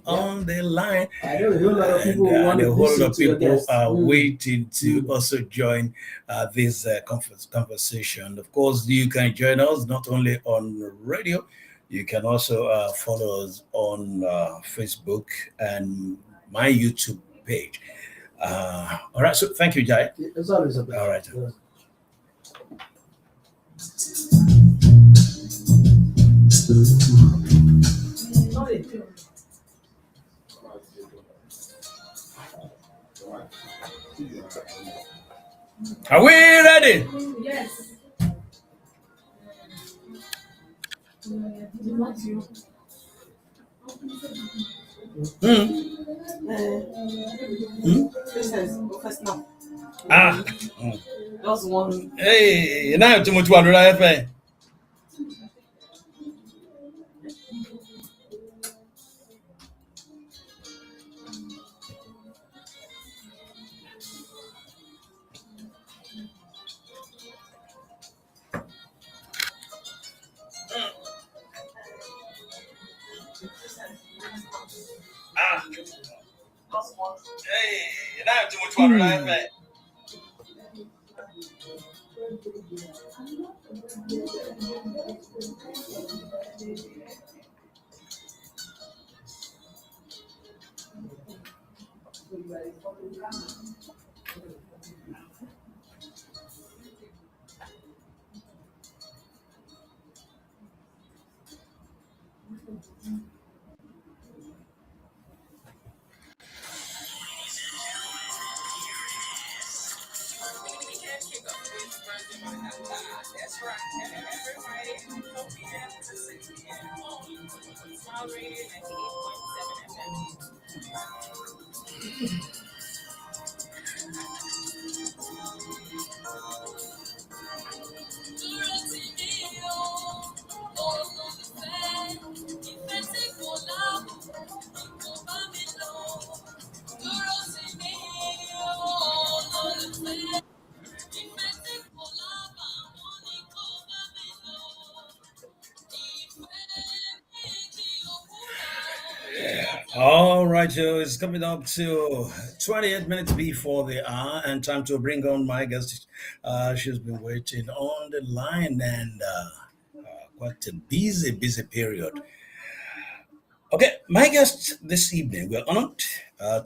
on the line. I know a whole lot of And people want a to whole lot listen of to your people guests. are waiting to also join this conversation. Of course, you can join us not only on radio, you can also follow us on Facebook and my YouTube page. All right, so thank you, Jai. It's always a pleasure. All right. Are we ready? Yes. Hmm. Hmm? First now. Ah. Just one. Hey, you know too much water, FA. Ah. Hey, you know too much water, FA. All right, Joe, it's coming up to 28 minutes before the hour, and time to bring on my guest. She's been waiting on the line and quite a busy period. Okay, my guest this evening, we're honored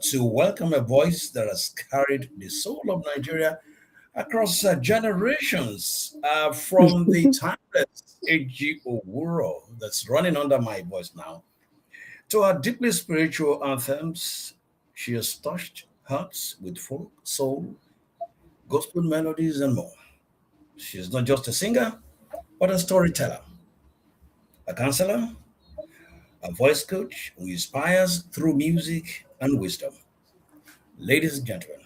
to welcome a voice that has carried the soul of Nigeria across generations, from the timeless A.G. Owuro that's running under my voice now to her deeply spiritual anthems. She has touched hearts with folk, soul, gospel melodies, and more. She is not just a singer, but a storyteller, a counselor, a voice coach who inspires through music and wisdom. Ladies and gentlemen,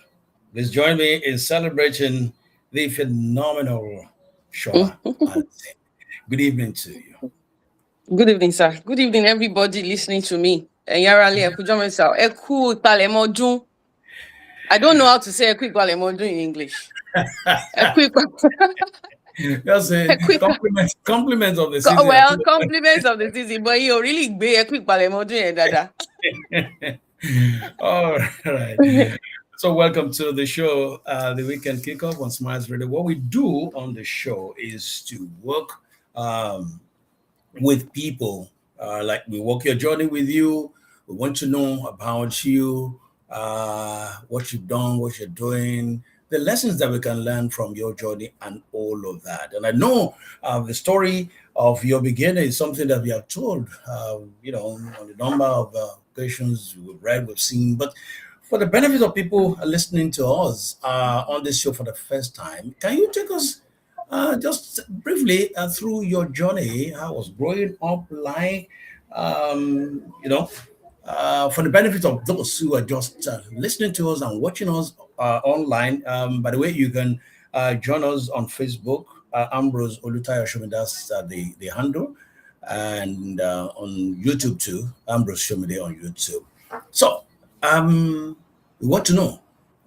please join me in celebrating the phenomenal Shola. Good evening to you. Good evening, sir. Good evening, everybody listening to me. Yarale, Ekujomesa, Eku Ipalemodun. I don't know how to say Eku Ipalemodun in English. Eku That's a compliment of the season. Well, compliments of the season, but you really be Eku Ipalemodun, Dada. All right. So, welcome to the show, the weekend kickoff on Smiles Radio. What we do on the show is to work um, with people. Like we walk your journey with you. We want to know about you, what you've done, what you're doing, the lessons that we can learn from your journey, and all of that. And I know the story of your beginning is something that we have told, on a number of occasions we've read, we've seen. But for the benefit of people listening to us on this show for the first time, can you take us just briefly through your journey? How was growing up like? For the benefit of those who are just listening to us and watching us online. By the way, you can join us on Facebook, Ambrose Olutayo Shomi, that's the handle, and on YouTube too, Ambrose Shomide on YouTube. So, we want to know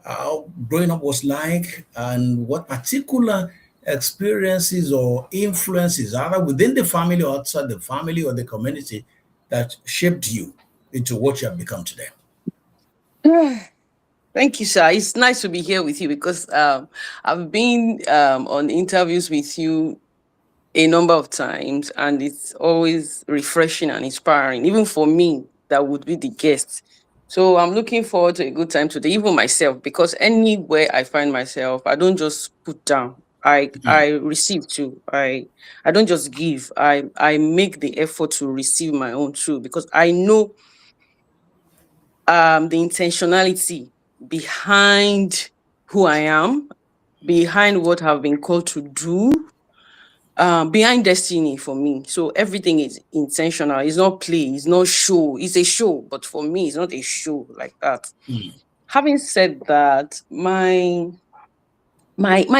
how growing up was like and what particular experiences or influences, either within the family or outside the family or the community, that shaped you into what you have become today? Thank you, sir. It's nice to be here with you because I've been on interviews with you a number of times, and it's always refreshing and inspiring, even for me that would be the guest. So I'm looking forward to a good time today, even myself, because anywhere I find myself, I don't just put down. I receive too. I don't just give. I make the effort to receive my own too, because I know the intentionality behind who I am, behind what I've been called to do, behind destiny for me. So everything is intentional. It's not play, it's not show. It's a show, but for me, it's not a show like that. Mm, Having said that, my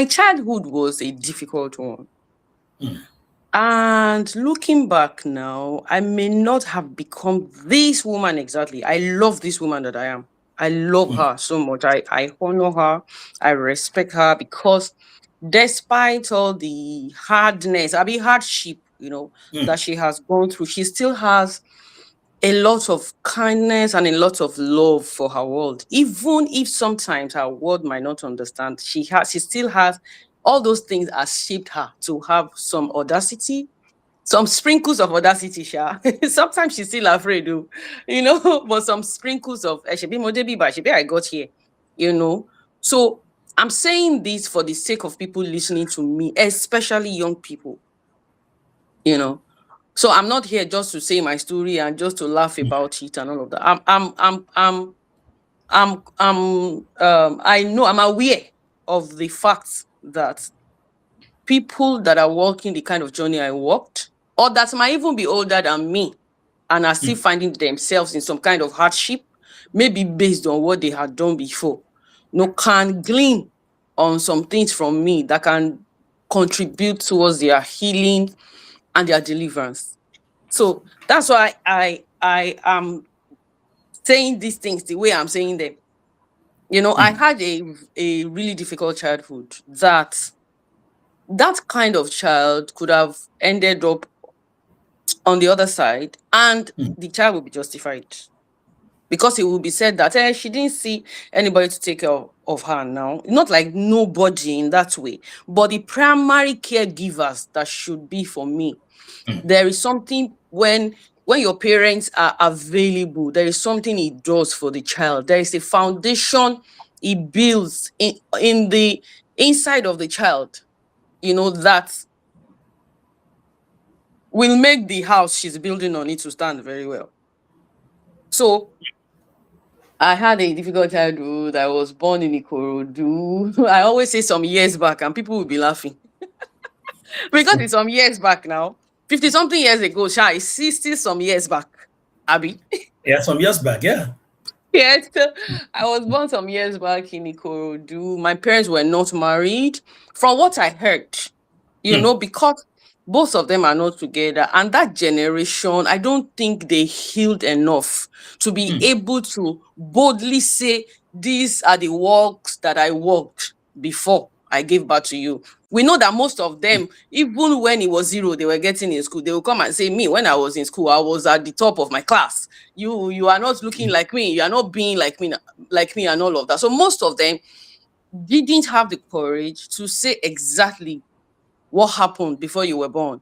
childhood was a difficult one. mm, And looking back now, I may not have become this woman exactly. I love this woman that I am. I love mm, her so much. I honor her. I respect her because despite all the hardness, I mean hardship, mm, that she has gone through, she still has a lot of kindness and a lot of love for her world. Even if sometimes her world might not understand, she still has all those things that shaped her to have some audacity, some sprinkles of audacity, Sha. Sometimes she's still afraid, but some sprinkles of Shebi Modebi, but Shebi I got here, you know. So I'm saying this for the sake of people listening to me, especially young people, you know. So I'm not here just to say my story and just to laugh about it and all of that. I know I'm aware of the fact that people that are walking the kind of journey I walked, or that might even be older than me, and are still mm, finding themselves in some kind of hardship, maybe based on what they had done before, can glean on some things from me that can contribute towards their healing and their deliverance. So that's why I am saying these things the way I'm saying them. I mm, had a really difficult childhood that kind of child could have ended up on the other side, and mm, the child will be justified because it will be said that she didn't see anybody to take care of her now. Not like nobody in that way, but the primary caregivers that should be for me. mm. There is something when your parents are available, there is something it does for the child. There is a foundation it builds in the inside of the child, that will make the house she's building on it to stand very well. So I had a difficult childhood. I was born in Ikorodu. I always say some years back, and people will be laughing because it's some years back now. 50 something years ago, Sha, it's 60 some years back, Abby. Yeah, some years back, yeah. Yes, I was born some years back in Ikorodu. My parents were not married. From what I heard, Mm, because both of them are not together, and that generation, I don't think they healed enough to be mm, able to boldly say, these are the works that I worked before I gave birth to you. We know that most of mm, them, even when it was zero, they were getting in school. They will come and say, me, when I was in school, I was at the top of my class. You are not looking like me. You are not being like me, and all of that. So most of them didn't have the courage to say exactly what happened before you were born.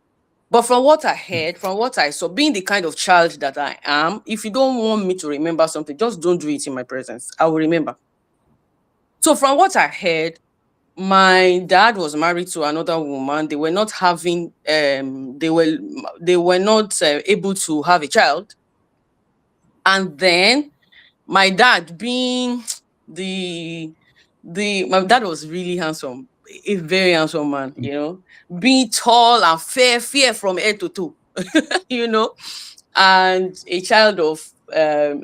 But from what I heard, from what I saw, being the kind of child that I am, if you don't want me to remember something, just don't do it in my presence. I will remember. So from what I heard, my dad was married to another woman. They were not having they were not able to have a child. And then my dad being the my dad was really handsome, a very handsome man, being tall and fair from head to toe, you know, and a child of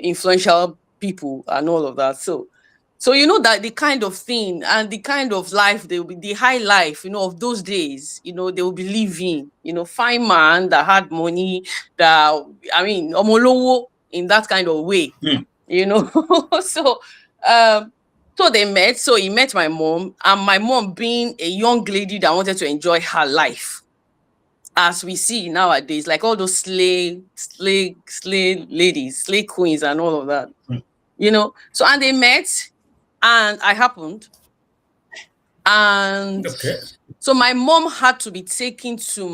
influential people and all of that. So that the kind of thing and the kind of life they will be, the high life, of those days, they will be living, fine man that had money, that I mean omolowo in that kind of way, mm, you know. so um so they met. So he met my mom, and my mom being a young lady that wanted to enjoy her life, as we see nowadays, like all those slay ladies, slay queens, and all of that. So and they met, and I happened, and Okay. so my mom had to be taken to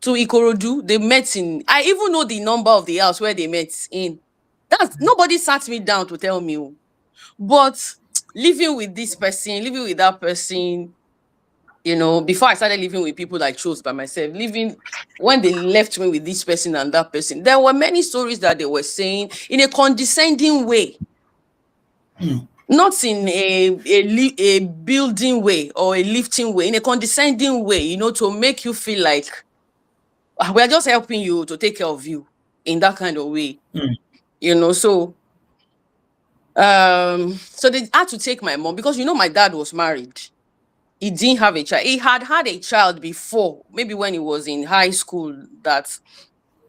Ikorodu. They met in. I even know the number of the house where they met in. That's nobody sat me down to tell me, but living with this person, living with that person. Before I started living with people I chose by myself, living when they left me with this person and that person, there were many stories that they were saying in a condescending way, not in a building way or a lifting way, in a condescending way, to make you feel like we're just helping you to take care of you in that kind of way. So they had to take my mom because my dad was married. He didn't have a child. He had a child before, maybe when he was in high school, but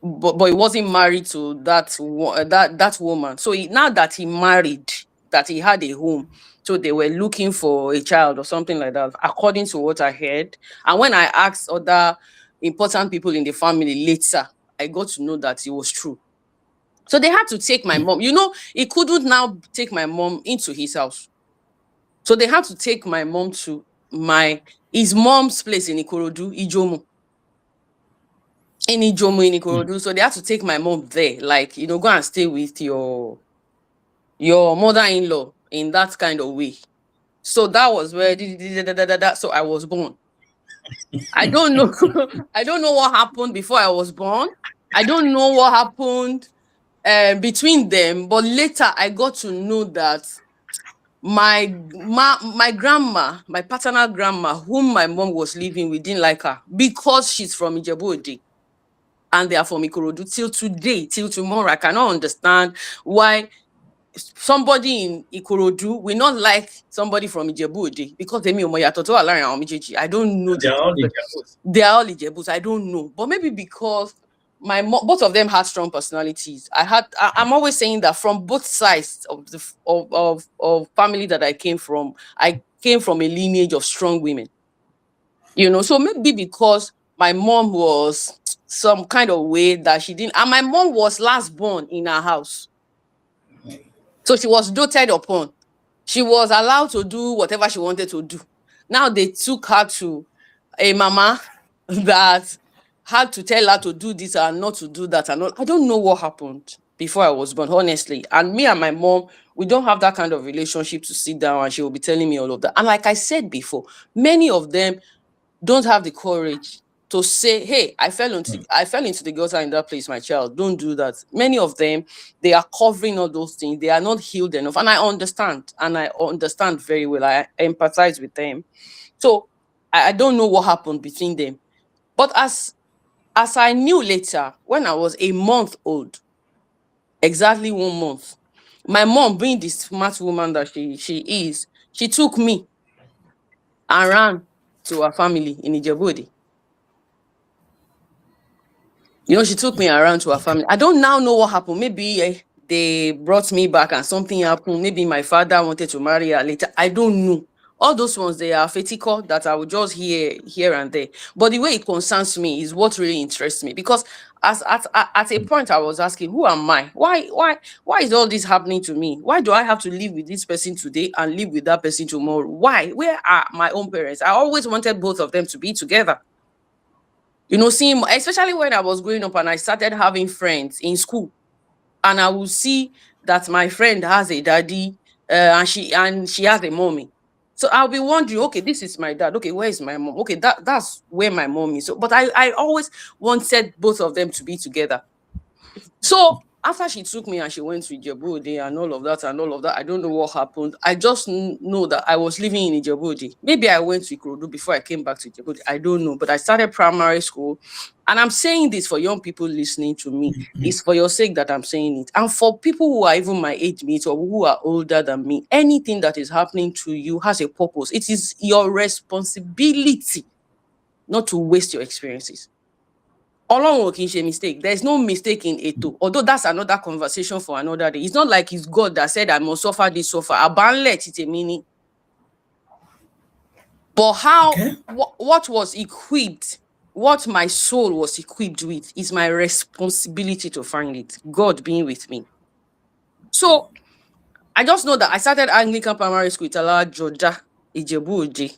he wasn't married to that woman. So now that he married, that he had a home, so they were looking for a child or something like that, according to what I heard. And when I asked other important people in the family later, I got to know that it was true. So they had to take my mom. He couldn't now take my mom into his house. So they had to take my mom to his mom's place in Ikorodu, Ijomo. In Ikorodu. So they had to take my mom there, like, go and stay with your mother-in-law in that kind of way. So that was where so I was born. I don't know. I don't know what happened before I was born. I don't know what happened between them, but later I got to know that my grandma, my paternal grandma, whom my mom was living with, didn't like her because she's from Ijebu-Ode and they are from Ikorodu. Till today, till tomorrow, I cannot understand why somebody in Ikorodu will not like somebody from Ijebu-Ode because they I don't know. They are all Ijebus. They are all Ijebus. I don't know, but maybe because both of them had strong personalities. I'm always saying that from both sides of the of family that I came from a lineage of strong women. So maybe because my mom was some kind of way that she didn't, and my mom was last born in her house. So she was doted upon. She was allowed to do whatever she wanted to do. Now they took her to a mama that had to tell her to do this and not to do that. And all. I don't know what happened before I was born, honestly. And me and my mom, we don't have that kind of relationship to sit down and she will be telling me all of that. And like I said before, many of them don't have the courage to say, hey, I fell into the gutter in that place, my child. Don't do that. Many of them, they are covering all those things. They are not healed enough. And I understand. And I understand very well. I empathize with them. So I don't know what happened between them. But as I knew later, when I was a month old, exactly 1 month, my mom, being the smart woman that she is, she took me and ran to her family in Ijebu-Ode. She took me around to her family. I don't now know what happened. Maybe they brought me back and something happened. Maybe my father wanted to marry her later. I don't know. All those ones, they are fetical that I would just hear here and there. But the way it concerns me is what really interests me. Because at a point I was asking, who am I? Why is all this happening to me? Why do I have to live with this person today and live with that person tomorrow? Why? Where are my own parents? I always wanted both of them to be together. Seeing, especially when I was growing up and I started having friends in school, and I will see that my friend has a daddy and she has a mommy. So I'll be wondering, okay, this is my dad. Okay, where is my mom? Okay, that's where my mom is. So, but I always wanted both of them to be together. So after she took me and she went to Ijebu-Ode and all of that, I don't know what happened. I just know that I was living in Ijebu-Ode. Maybe I went to Ikorodu before I came back to Ijebu-Ode. I don't know. But I started primary school. And I'm saying this for young people listening to me. It's for your sake that I'm saying it. And for people who are even my age mates or who are older than me, anything that is happening to you has a purpose. It is your responsibility not to waste your experiences. Ọlọ́run kì í ṣe mistake. There's no mistake in Eto. Although that's another conversation for another day. It's not like it's God that said I must suffer this suffer. Abanlet it a meaning. But how what was equipped what my soul was equipped with is my responsibility to find it. God being with me. So I just know that I started Anglican primary school at Joda, Ijebu-Ode.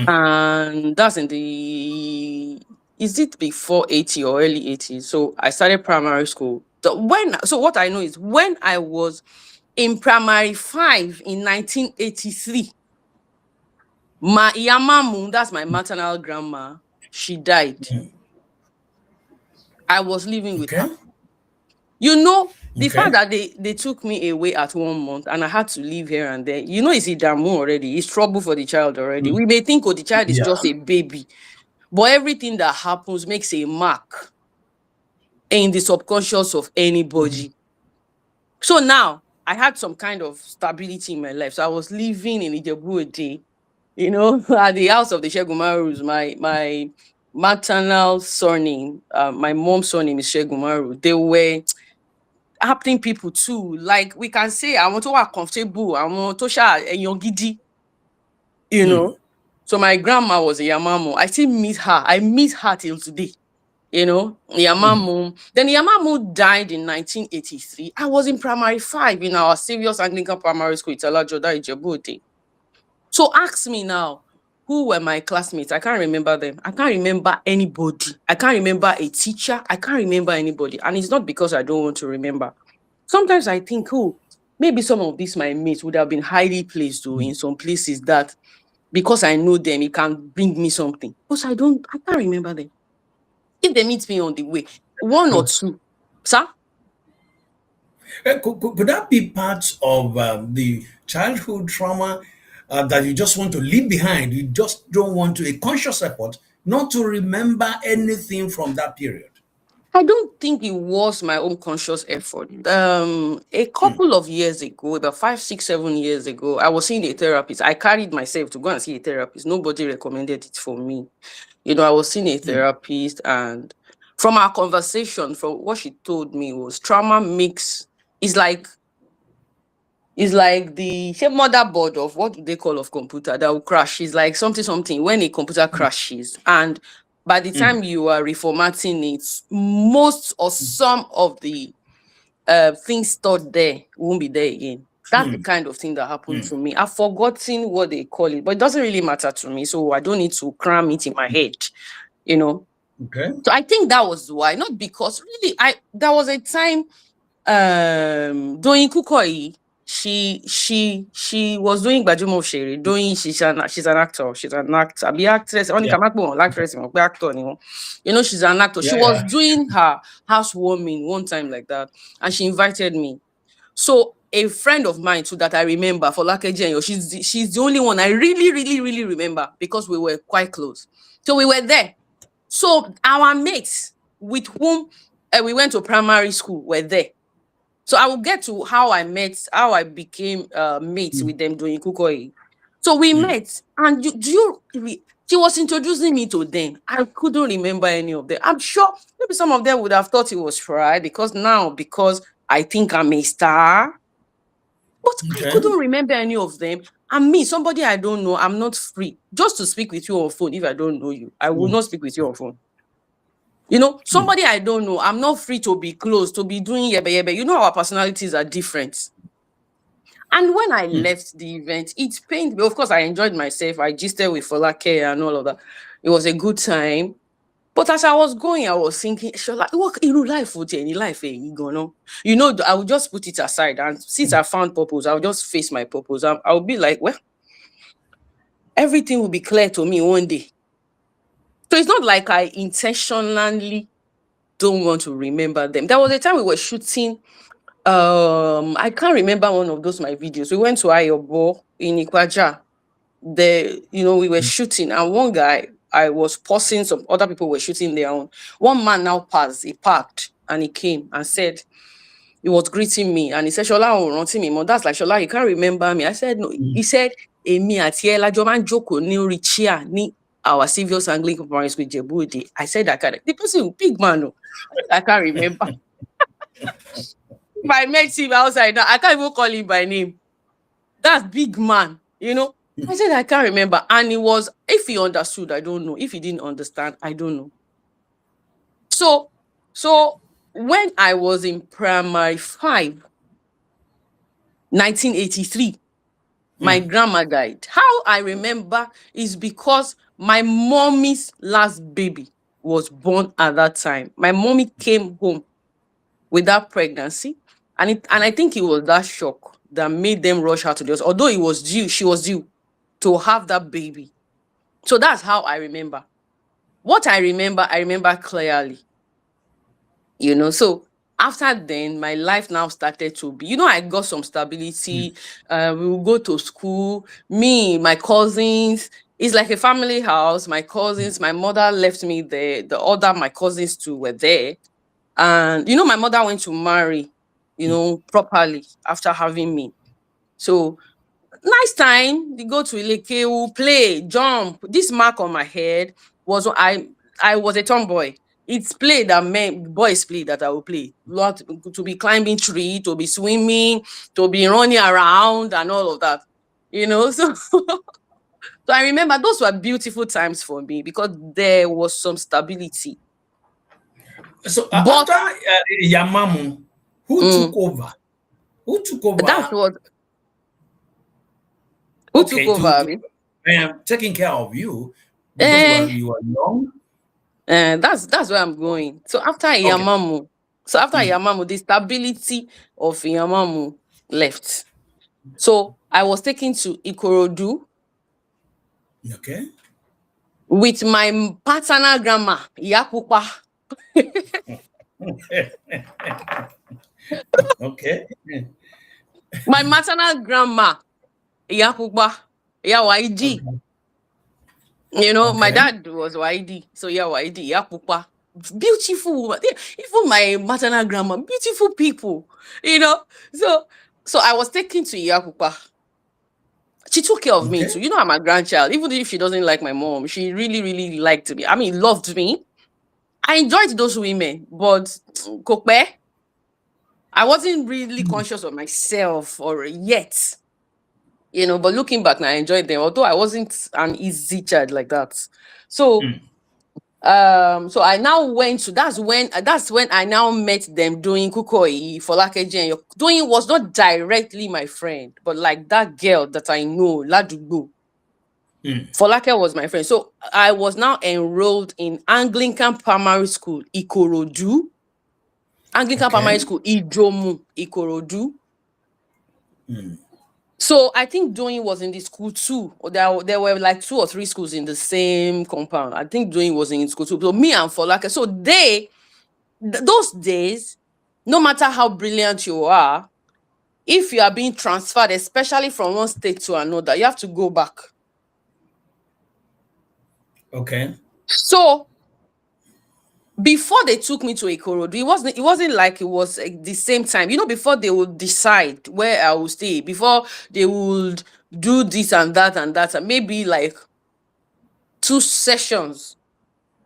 And that's in the, is it before 80 or early 80s? So I started primary school. So what I know is when I was in primary 5 in 1983, my Yamamu, that's my maternal grandma, she died. I was living with Okay. her. You know, the fact Okay. that they took me away at 1 month and I had to leave here and there, you know, it's Idamu already. It's trouble for the child already. We may think, oh, the child is Yeah. just a baby, but everything that happens makes a mark in the subconscious of anybody. So now I had some kind of stability in my life. So I was living in Ijebu-Ode, you know, at the house of the Shegumarus. My maternal surname, my mom's surname is Shegumaru. They were happening people too. Like we can say, I want to work comfortable. I want to share a young giddy, you know. So my grandma was a Yamamu. I still meet her. I meet her till today. You know, Yamamu. Then Yamamu died in 1983. I was in primary 5 in our Saviour's Anglican Primary School, Itala Joda Ijebu-Ode. So ask me now, who were my classmates? I can't remember them. I can't remember anybody. I can't remember a teacher. I can't remember anybody. And it's not because I don't want to remember. Sometimes I think, oh, maybe some of these my mates would have been highly placed though, in some places that because I know them, it can bring me something. Because I can't remember them. If they meet me on the way, one or two, sir. Could that be part of the childhood trauma that you just want to leave behind? You just don't want to, a conscious effort not to remember anything from that period. I don't think it was my own conscious effort. A couple of years ago, about 5, 6, 7 years ago, I was seeing a therapist. I carried myself to go and see a therapist. Nobody recommended it for me. You know, I was seeing a therapist, and from our conversation, from what she told me was trauma makes, is like the same motherboard of what do they call of computer that will crash. It's like something when a computer crashes, and by the time you are reformatting it, most or some of the things stored there won't be there again. That's the kind of thing that happened to me. I've forgotten what they call it, but it doesn't really matter to me, so I don't need to cram it in my head, you know. Okay. So I think that was why, not because really there was a time doing Kukoi, she was doing Bajumo Sherry, doing she's an actor, be actress, only Yeah. come back actress, be actor, you know, she's an actor. She Yeah. was Yeah. doing her housewarming one time like that, and she invited me. So a friend of mine too that I remember, for Lakeji, she's the only one I really, really, really remember because we were quite close. So we were there. So our mates with whom we went to primary school were there. So I will get to how I became mates with them doing Kukoi. So we met, and she was introducing me to them. I couldn't remember any of them. I'm sure maybe some of them would have thought it was fried because I think I'm a star, but I Okay. couldn't remember any of them. And me, somebody I don't know, I'm not free just to speak with you on phone. If I don't know you, I will not speak with you on phone. You know, somebody I don't know, I'm not free to be close, to be doing yebe yebe. You know, our personalities are different. And when I left the event, it pained me. Of course, I enjoyed myself. I gisted with Folake and all of that. It was a good time. But as I was going, I was thinking, Shola, what in life would any life you know? You know, I would just put it aside. And since I found purpose, I'll just face my purpose. I'll be like, well, everything will be clear to me one day. So it's not like I intentionally don't want to remember them. There was a time we were shooting. I can't remember one of those my videos. We went to Ayobo in Ikwaja. We were shooting, and one guy, I was pausing, some other people were shooting their own. One man now passed, he parked, and he came and said, he was greeting me, and he said, Shola, that's like, Shola, you can't remember me. I said, no. He said, Emi ati Ela man joko ni ori chair ni our Saviour's Anglican Primary School Ijebu-Ode. I said, I can't. The person, big man, no. I can't remember. If I met him outside now, I can't even call him by name. That's big man, you know. I said, I can't remember. And it was, if he understood, I don't know. If he didn't understand, I don't know. So when I was in primary 5, 1983, my grandma died. How I remember is because my mommy's last baby was born at that time. My mommy came home with that pregnancy, and I think it was that shock that made them rush her to the hospital. Although she was due to have that baby. So that's how I remember. What I remember clearly. So after then, my life now started to be, I got some stability. We will go to school. Me, my cousins. It's like a family house. My cousins, my mother left me there. My cousins too were there. And, my mother went to marry, properly after having me. So nice time. We go to Ileke, play, jump. This mark on my head was I was a tomboy. It's play that boys play that I will play. Lot to be climbing tree, to be swimming, to be running around and all of that. So I remember those were beautiful times for me because there was some stability. So But after Yamamu, who took over? Who took over? That's what. Who took over? Taking care of you because you were young. That's where I'm going. So after Yamamu, the stability of Yamamu left. So I was taken to Ikorodu. Okay. With my paternal grandma, Yapupa. Okay. My maternal grandma, Yapupa, Yawaiji. My dad was YD, so YD, Yapupa. Beautiful woman. Even my maternal grandma, beautiful people. So I was taken to Yapupa. She took care of me too. I'm a grandchild. Even if she doesn't like my mom, she really, really liked me. I mean, loved me. I enjoyed those women, but Kokpe, I wasn't really conscious of myself or yet. But looking back now, I enjoyed them. Although I wasn't an easy child like that. So so I now went to that's when I now met them doing Kukoi for Lakejen. Doing was not directly my friend, but like that girl that I know, Ladubu. Folake was my friend. So I was now enrolled in Anglican Primary School, Ikorodu. Anglican Primary School, Ijomu, Ikorodu. So I think Doing was in the school too. There were like 2 or 3 schools in the same compound. I think Doing was in school too. So me and Folake. So those days, no matter how brilliant you are, if you are being transferred, especially from one state to another, you have to go back. Okay. So before they took me to Ikorodu, it wasn't like it was the same time. Before they would decide where I will stay, before they would do this and that, and maybe like 2 sessions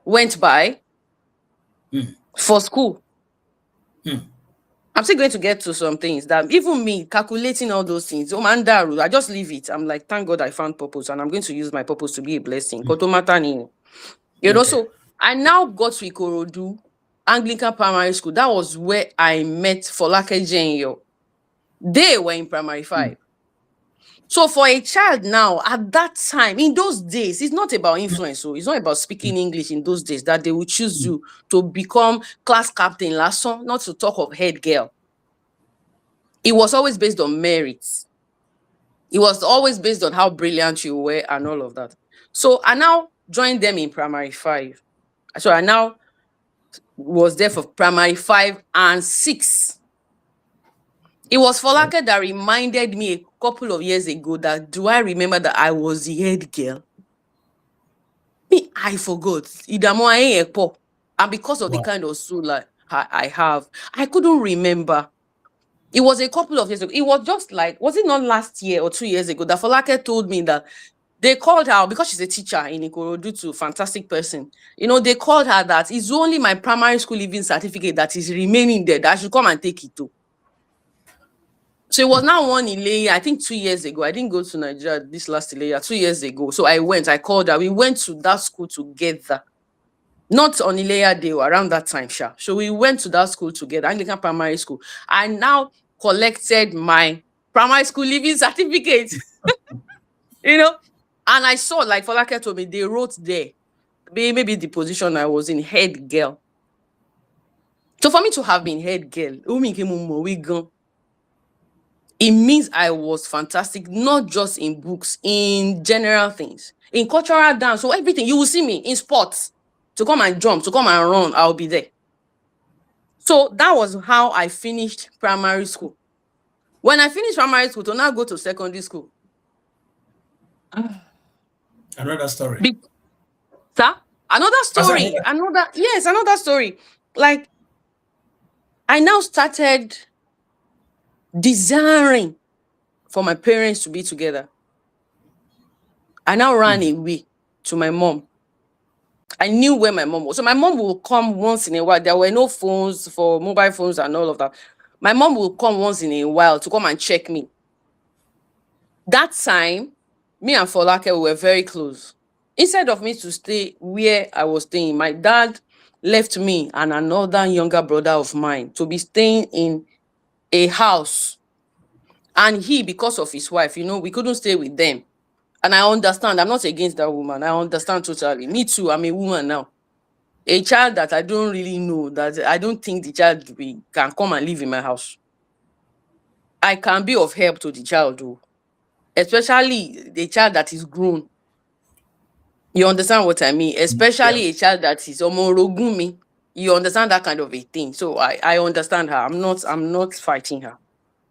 went by for school. I'm still going to get to some things that even me calculating all those things. I just leave it. I'm like, thank God I found purpose, and I'm going to use my purpose to be a blessing. So I now got to Ikorodu, Anglican Primary School. That was where I met Folake Jenyo. They were in primary 5. So for a child now, at that time, in those days, it's not about influence. So it's not about speaking English in those days that they will choose you to become class captain, Lasson, not to talk of head girl. It was always based on merits. It was always based on how brilliant you were and all of that. So I now joined them in primary 5. So I now was there for primary 5 and 6. It was Folake that reminded me a couple of years ago that do I remember that I was the head girl? Me, I forgot. And because of the kind of soul I have, I couldn't remember. It was a couple of years ago. It was just like, was it not last year or 2 years ago that Folake told me that they called her, because she's a teacher in Ikorodu too, fantastic person. They called her that it's only my primary school leaving certificate that is remaining there, that I should come and take it too. So it was now one Ilea, I think 2 years ago. I didn't go to Nigeria this last Ilea, 2 years ago. So I called her. We went to that school together. Not on Ilea Day, around that time, sha. So we went to that school together, Anglican Primary School. I now collected my primary school leaving certificate, you know. And I saw, like Folake told me, they wrote there, maybe the position I was in, head girl. So for me to have been head girl, it means I was fantastic, not just in books, in general things, in cultural dance. So everything, you will see me in sports, to come and jump, to come and run, I'll be there. So that was how I finished primary school. When I finished primary school, to now go to secondary school. Another story. Sir? Another I said, story. Another story. Like, I now started desiring for my parents to be together. I now ran away to my mom. I knew where my mom was. So my mom will come once in a while. There were no phones for mobile phones and all of that. My mom will come once in a while to come and check me. That time, me and Folake were very close. Instead of me to stay where I was staying, my dad left me and another younger brother of mine to be staying in a house. And he, because of his wife, we couldn't stay with them. And I understand. I'm not against that woman. I understand totally. Me too. I'm a woman now. A child that I don't really know, that I don't think the child can come and live in my house. I can be of help to the child, though, especially the child that is grown. You understand what I mean? Especially yeah. a child that is omorogumi. You understand that kind of a thing. So I understand her. I'm not fighting her.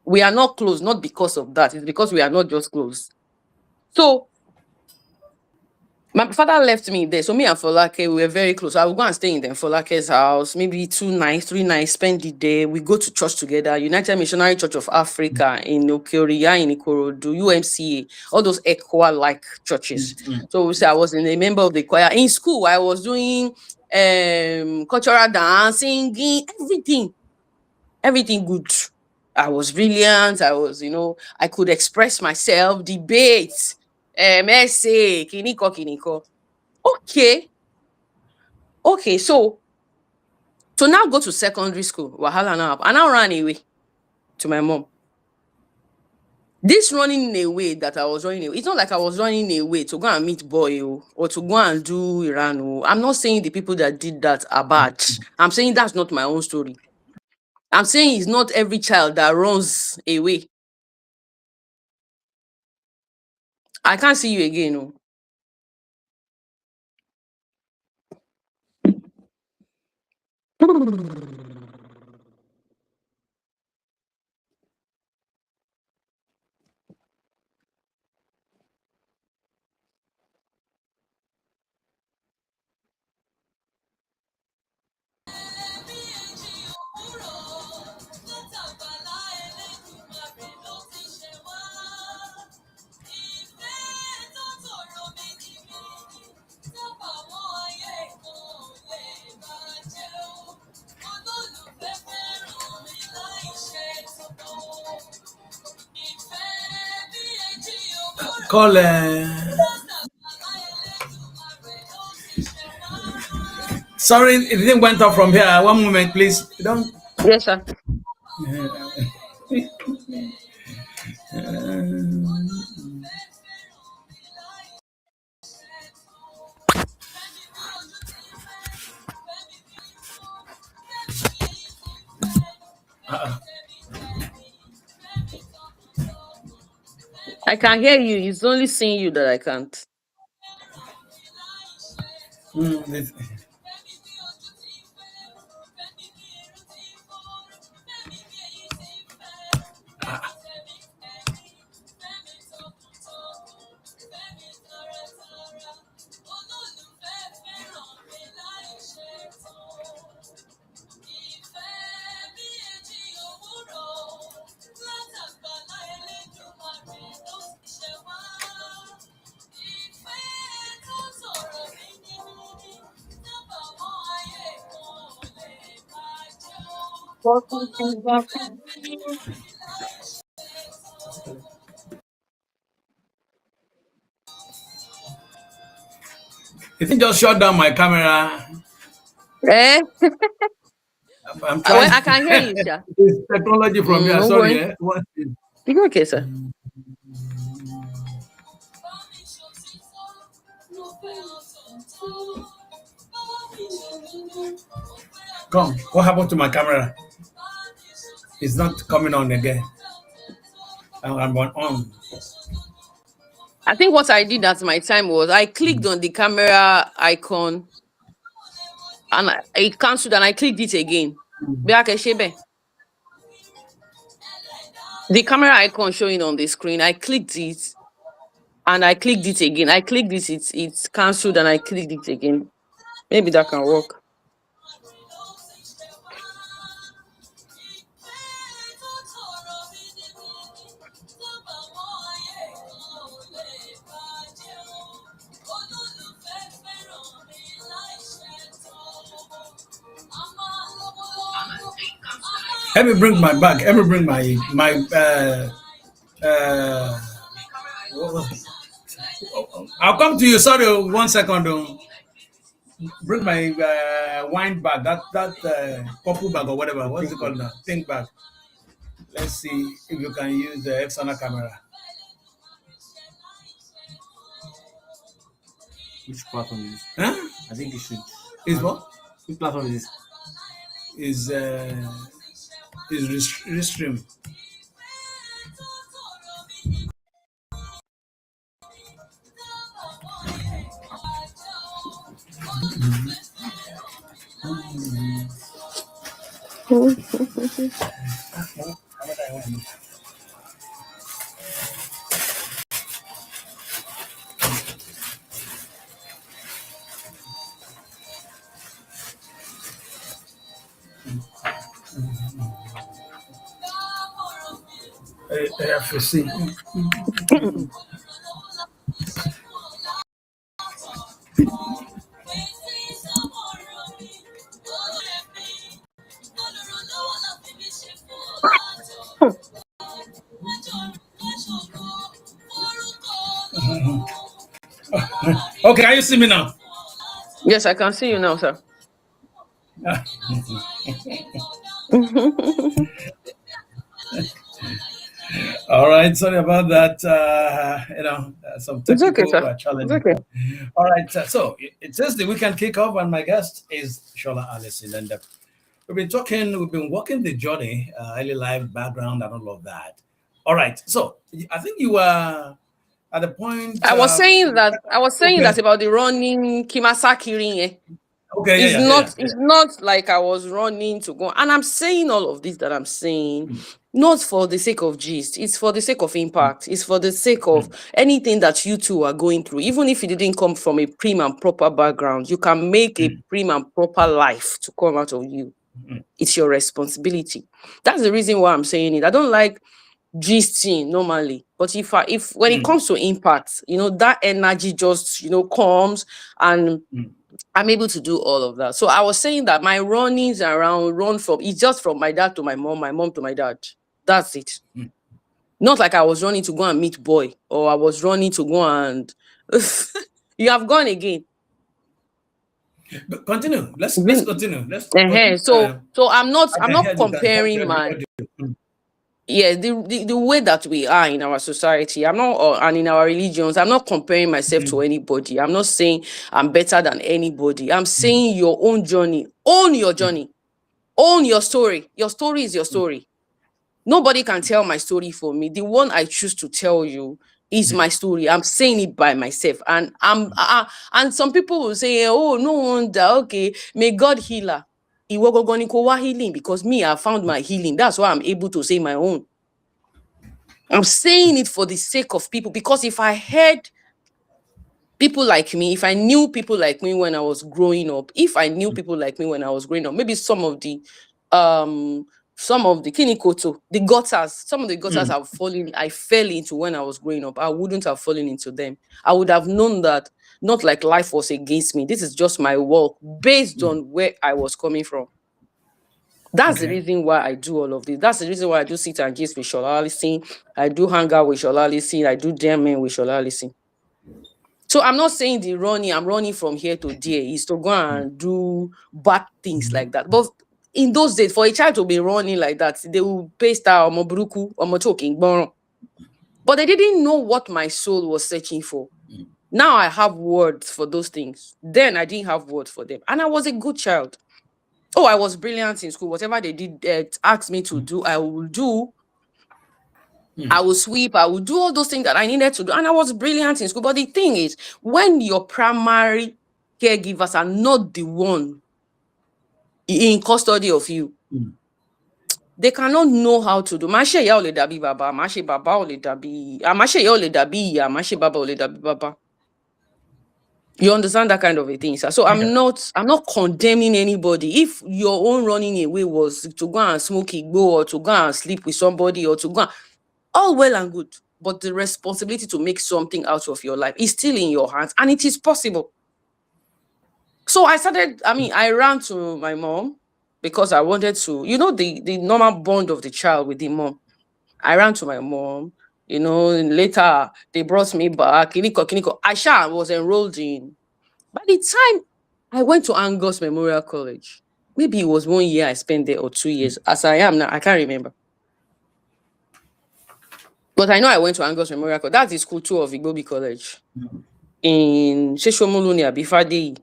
We are not close, not because of that. It's because we are not just close. So my father left me there. So me and Folake, we were very close. I would go and stay in Folake's house, maybe 2 nights, 3 nights, spend the day. We go to church together, United Missionary Church of Africa in Okeoria, in Ikorodu, UMCA, all those ECWA-like churches. So we say I was a member of the choir. In school, I was doing cultural dance, singing, everything good. I was brilliant. I was, I could express myself, debate, essay, kiniko. Okay, so to now go to secondary school, wahala now. I now ran away to my mom. This running away that I was running away, it's not like I was running away to go and meet boy or to go and do Iran. I'm not saying the people that did that are bad. I'm saying that's not my own story. I'm saying it's not every child that runs away. I can't see you again. Oh. Call. Sorry, it didn't went off from here. One moment, please. Don't. Yes, sir. I can hear you. It's only seeing you that I can't. This- You think just shut down my camera? Eh? I'm trying. Well, I can hear you, sir. It's technology from here. No Sorry. worry. Eh? You okay, sir? Come. What happened to my camera? It's not coming on again. I'm on. I think what I did at my time was I clicked on the camera icon and it cancelled and I clicked it again. The camera icon showing on the screen, I clicked it and I clicked it again. I clicked this, it's cancelled and I clicked it again. Maybe that can work. Let me bring my bag. Let me bring my uh I'll come to you. Sorry, 1 second. Bring my wine bag. That purple bag or whatever. What's it called now? Pink bag. Let's see if you can use the external camera. Which platform is this? Huh? I think you should. Is what? Which platform is this? Is restream. I have to see. Okay, can you see me now? Yes, I can see you now, sir. All right, sorry about that. Some It's okay, technical sir. It's challenges. okay. All right, so it says the weekend kickoff, and my guest is Shola Allison. And we've been walking the journey, early life background, and all of that. All right, so I think you were at the point. I was saying that Okay, about the running Kimasaki ring. okay, It's yeah. not it's not like I was running to go. And I'm saying all of this that I'm saying, not for the sake of gist. It's for the sake of impact. It's for the sake of anything that you two are going through. Even if you didn't come from a prim and proper background, you can make a prim and proper life to come out of you. It's your responsibility. That's the reason why I'm saying it. I don't like gisting normally, but if when it comes to impact, that energy just comes, and I'm able to do all of that. So I was saying that my runnings around it's just from my dad to my mom to my dad. That's it. Not like I was running to go and meet boy, or I was running to go and you have gone again. But continue. Let's Been- continue. Let's uh So I'm not I I'm can not hear you. Can comparing capture the my audio. yeah the way that we are in our society. I'm not and in our religions. I'm not comparing myself to anybody. I'm not saying I'm better than anybody. I'm saying your own journey. Own your journey. Own your story. Your story is your story. Nobody can tell my story for me. The one I choose to tell you is my story. I'm saying it by myself. And and some people will say, oh, no wonder. Okay, may God heal her. Iwo gangan ni ko wá healing, because me, I found my healing. That's why I'm able to say my own. I'm saying it for the sake of people, because if I heard people like me, if I knew people like me when I was growing up, maybe some of the kinikoto, the gutters, some of the gutters I fell into when I was growing up, I wouldn't have fallen into them. I would have known that not like life was against me. This is just my walk based on where I was coming from. That's the Okay. reason why I do all of this. That's the reason why I do sit and gist with Shola Alison. I do hang out with Shola Alison. I do jamming with Shola Alison. So I'm not saying I'm running from here to there is to go and do bad things like that. But in those days, for a child to be running like that, they will paste out Omoburuku, Omochoking, but they didn't know what my soul was searching for. Now I have words for those things. Then I didn't have words for them. And I was a good child. Oh, I was brilliant in school. Whatever they did ask me to do, I will do. I will sweep, I will do all those things that I needed to do. And I was brilliant in school. But the thing is, when your primary caregivers are not the one in custody of you, they cannot know how to do. Mashe ya ole dabi baba, mashe baba ole dabi, mashe ya ole dabi ya, mashe baba ole dabi baba. You understand that kind of a thing, sir? So I'm not condemning anybody. If your own running away was to go and smoke igbo or to go and sleep with somebody or to go and, all well and good, but the responsibility to make something out of your life is still in your hands, and it is possible. So I ran to my mom because I wanted to, the normal bond of the child with the mom. I ran to my mom, later they brought me back. Kiniko. Aisha was enrolled in. By the time I went to Angus Memorial College, maybe it was 1 year I spent there or 2 years. As I am now, I can't remember. But I know I went to Angus Memorial College. That's the school tour of Igbobi College in Sheshomolu near Bifade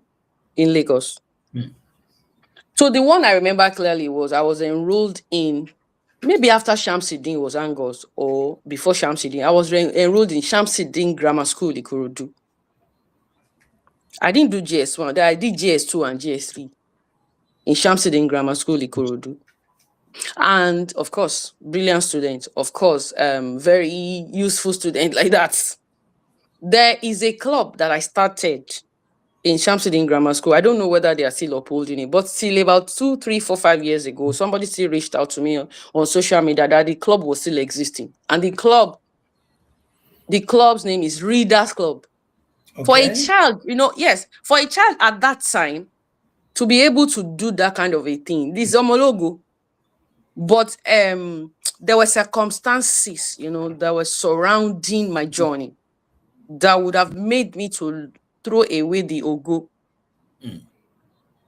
in Lagos. So the one I remember clearly was I was enrolled in, maybe after Shamsidin was Angus or before Shamsidin, I was enrolled in Shamsidin Grammar School, Ikorodu. I didn't do GS1, I did GS2 and GS3 in Shamsidin Grammar School, Ikorodu. And of course, brilliant student, of course, very useful student like that. There is a club that I started in Shamsidin Grammar School. I don't know whether they are still upholding it, but still about 2, 3, 4, 5 years ago, somebody still reached out to me on social media that the club was still existing. And the club's name is Readers Club. Okay. For a child, for a child at that time, to be able to do that kind of a thing, this is homologo. But there were circumstances, that were surrounding my journey that would have made me to throw away the ogo,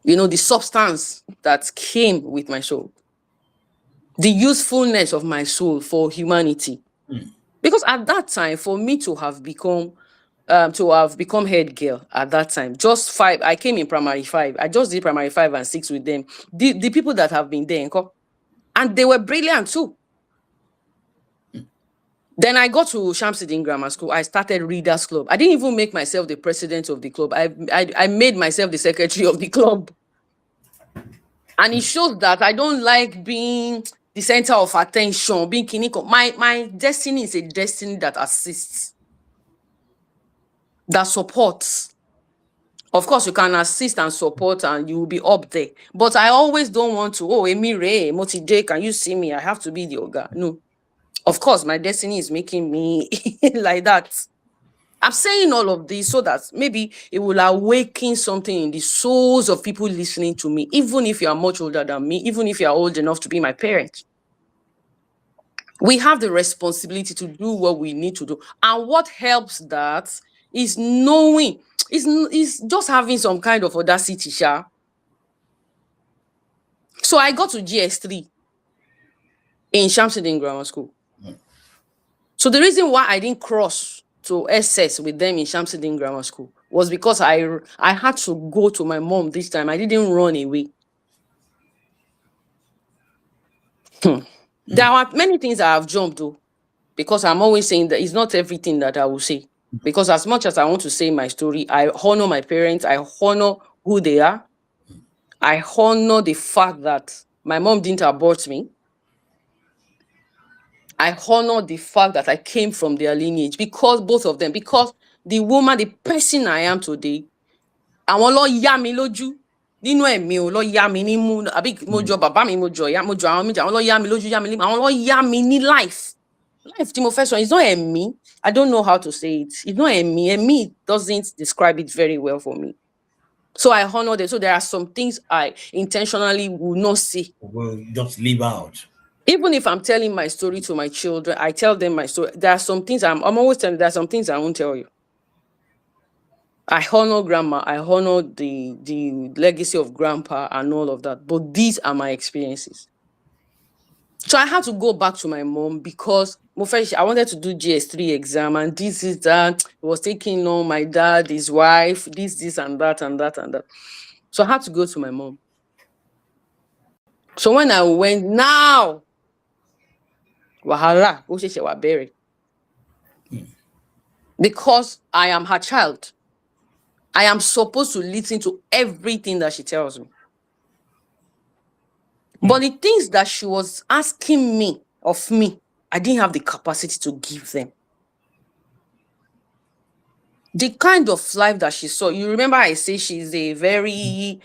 the substance that came with my soul, the usefulness of my soul for humanity. Because at that time, for me to have become head girl at that time, just 5, I came in primary 5. I just did primary 5 and 6 with them. The people that have been there, and they were brilliant too. Then I got to Shamsidin Grammar School. I started Readers Club. I didn't even make myself the president of the club. I made myself the secretary of the club. And it shows that I don't like being the center of attention, being kiniko. My destiny is a destiny that assists, that supports. Of course, you can assist and support and you will be up there. But I always don't want to, Emire, Moti J, can you see me? I have to be the Oga. No. Of course, my destiny is making me like that. I'm saying all of this so that maybe it will awaken something in the souls of people listening to me, even if you are much older than me, even if you are old enough to be my parent. We have the responsibility to do what we need to do. And what helps that is knowing, is just having some kind of audacity. So I got to GS3 in Shamsidin Grammar School. So the reason why I didn't cross to SS with them in Shamsidin Grammar School was because I had to go to my mom this time. I didn't run away. There are many things I have jumped though, because I'm always saying that it's not everything that I will say. Because as much as I want to say my story, I honor my parents, I honor who they are. I honor the fact that my mom didn't abort me. I honor the fact that I came from their lineage, because both of them, because the woman, the person I am today, àwọn ló yá mi lójú nínú ẹ̀mí o, ló yá mi nímú, àbí mo jọ bàbá mi, mo jọ àwọn méjì, àwọn ló yá mi lójú, yá mi nímú, àwọn ló yá mi ní life tí mo fẹ́ sọ, it's not ẹ̀mí. I don't know how to say it. It's not ẹ̀mí. Ẹ̀mí doesn't describe it very well for me. So I honor them. So there are some things I intentionally will not say. Will just leave out. Even if I'm telling my story to my children, I tell them my story. There are some things I'm always telling, there are some things I won't tell you. I honor grandma, I honor the legacy of grandpa and all of that. But these are my experiences. So I had to go back to my mom because I wanted to do GS3 exam, and this is that. It was taking on my dad, his wife, this and that and that and that. So I had to go to my mom. So when I went, now, wahala, because I am her child, I am supposed to listen to everything that she tells me. But the things that she was asking me of me, I didn't have the capacity to give them. The kind of life that she saw, you remember I say she's a very,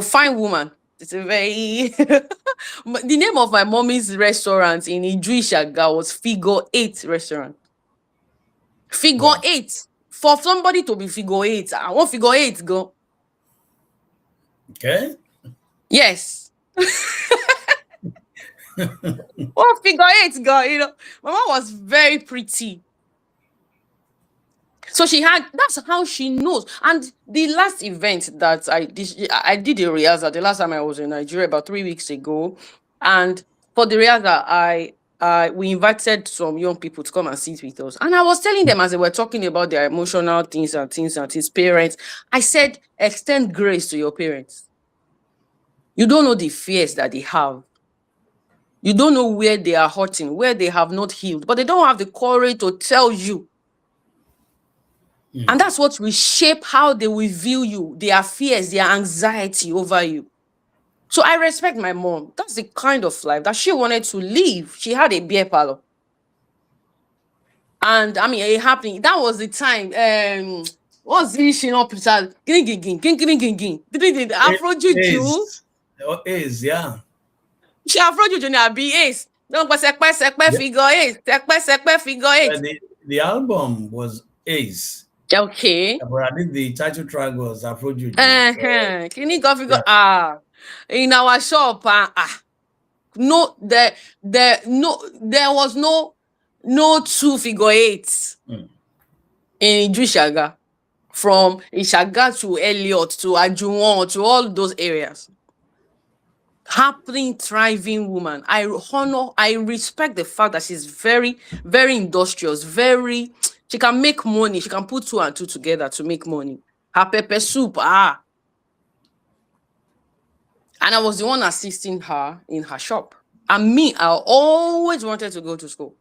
fine woman. It's a very, the name of my mommy's restaurant in Idrishaga was Figure 8 restaurant. Figure 8. For somebody to be figure 8, I want figure 8 go. Okay. Yes. What figure 8 go, my mom was very pretty. So that's how she knows. And the last event that I did a rehearsal the last time I was in Nigeria about 3 weeks ago. And for the rehearsal, we invited some young people to come and sit with us. And I was telling them as they were talking about their emotional things and his parents, I said, extend grace to your parents. You don't know the fears that they have. You don't know where they are hurting, where they have not healed, but they don't have the courage to tell you. And that's what will shape how they will view you, their fears, their anxiety over you. So I respect my mom. That's the kind of life that she wanted to live. She had a beer parlor. And I mean, it happened. That was the time. What's this? Afro juju. Yeah. She Afro juju na be ace. Don't go sekpe figure 8. Sekpe figure 8. The album was Ace. Okay. But I think the title track was Afro Juju. Can you go figure? In our shop, no, there was no 2 figure 8 in Idrishaga, from Ishaga to Elliot to Ajuwon to all those areas. Happening, thriving woman. I respect the fact that she's very, very industrious, she can make money. She can put 2 and 2 together to make money. Her pepper soup, And I was the one assisting her in her shop. And me, I always wanted to go to school.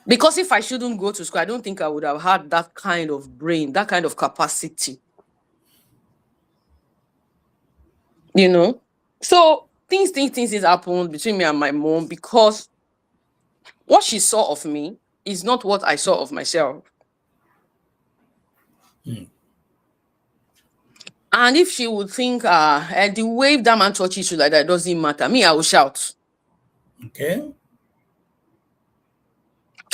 Because if I shouldn't go to school, I don't think I would have had that kind of brain, that kind of capacity. So things happened between me and my mom because what she saw of me is not what I saw of myself. And if she would think the way that man touches you like that doesn't matter, me, I will shout. Okay.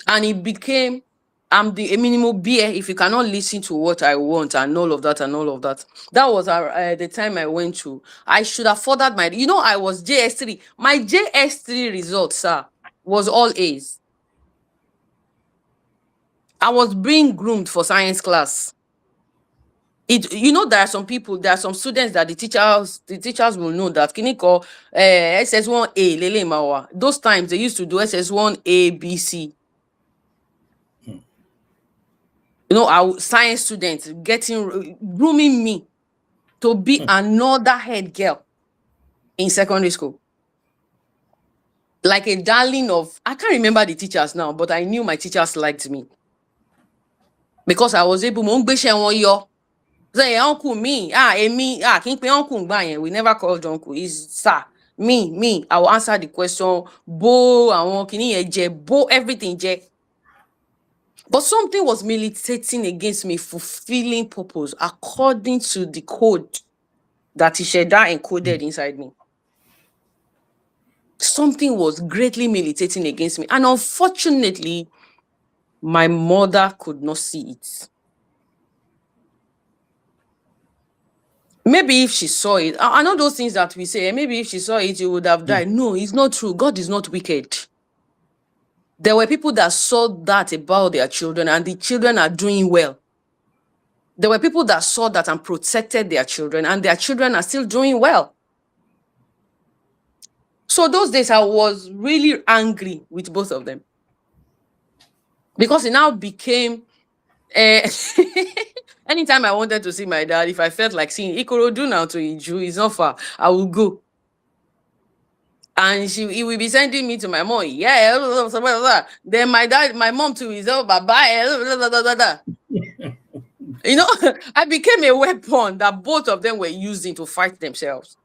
And it became, I'm the minimal beer if you cannot listen to what I want and all of that and all of that. That was the time I went to. I should have furthered I was JS3. My JS3 results, sir, was all A's. I was being groomed for science class. There are some students that the teachers will know that Kiniko SS1A Lele Mawa. Those times they used to do SS1A B C. Our science students grooming me to be another head girl in secondary school. Like a darling of, I can't remember the teachers now, but I knew my teachers liked me. Because I was able to say uncle me, uncle we never called uncle, is sir. Me, I will answer the question, everything. But something was militating against me fulfilling purpose according to the code that Isheda encoded inside me. Something was greatly militating against me. And unfortunately, my mother could not see it. Maybe if she saw it, I know those things that we say, maybe if she saw it, you would have died. No, it's not true. God is not wicked. There were people that saw that about their children, and the children are doing well. There were people that saw that and protected their children, and their children are still doing well. So those days I was really angry with both of them, because it now became anytime I wanted to see my dad, if I felt like seeing Ikorodu now to Iju, it's not far, I will go. And he will be sending me to my mom. Yeah, blah, blah, blah, blah. Then my mom too is bye bye. You know, I became a weapon that both of them were using to fight themselves.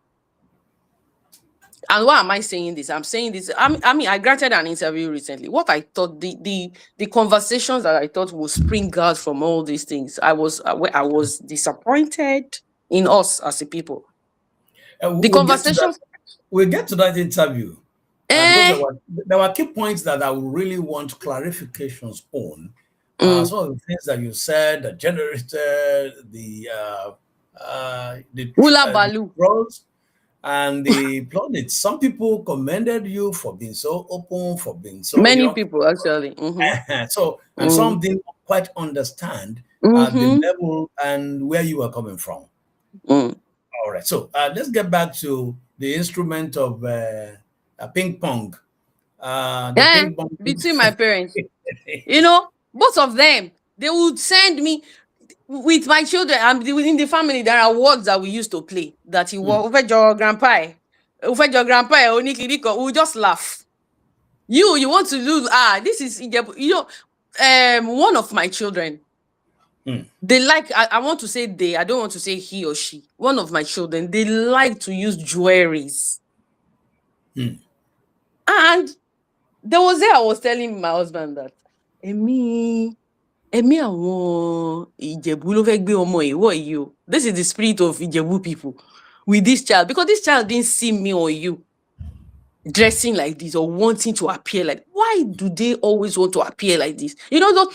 And why am I saying this? I'm saying this. I mean, I granted an interview recently. What I thought, the conversations that I thought would spring out from all these things, I was disappointed in us as a people. The We'll get to that. conversations, We'll get to that interview because eh, there were key points that I would really want clarifications on. Some of the things that you said, the generator, hula the balu. roads, and the planets. Some people commended you for being so open, for being so, Many people actually. so, and Mm. some didn't quite understand the Mm-hmm. level and where you were coming from. Mm. All right, so let's get back to the instrument of ping pong. The Yeah, ping pong. between my parents, you know, both of them, they would send me with my children. And within the family, there are words that we used to play. That you Hmm, over your grandpa, over your grandpa, onikiriko. We just laugh. You want to lose? This is one of my children. hmm, They like. I want to say they. I don't want to say he or she. One of my children. They like to use jewelries. hmm. And there was there I was telling my husband that Emi àwọn Ìjẹ̀bú ló fẹ́ gbé ọmọ ìwọ yìí o. This is the spirit of Ìjẹ̀bú people with this child, because this child didn't see me or you dressing like this or wanting to appear like. Why do they always want to appear like this? You know,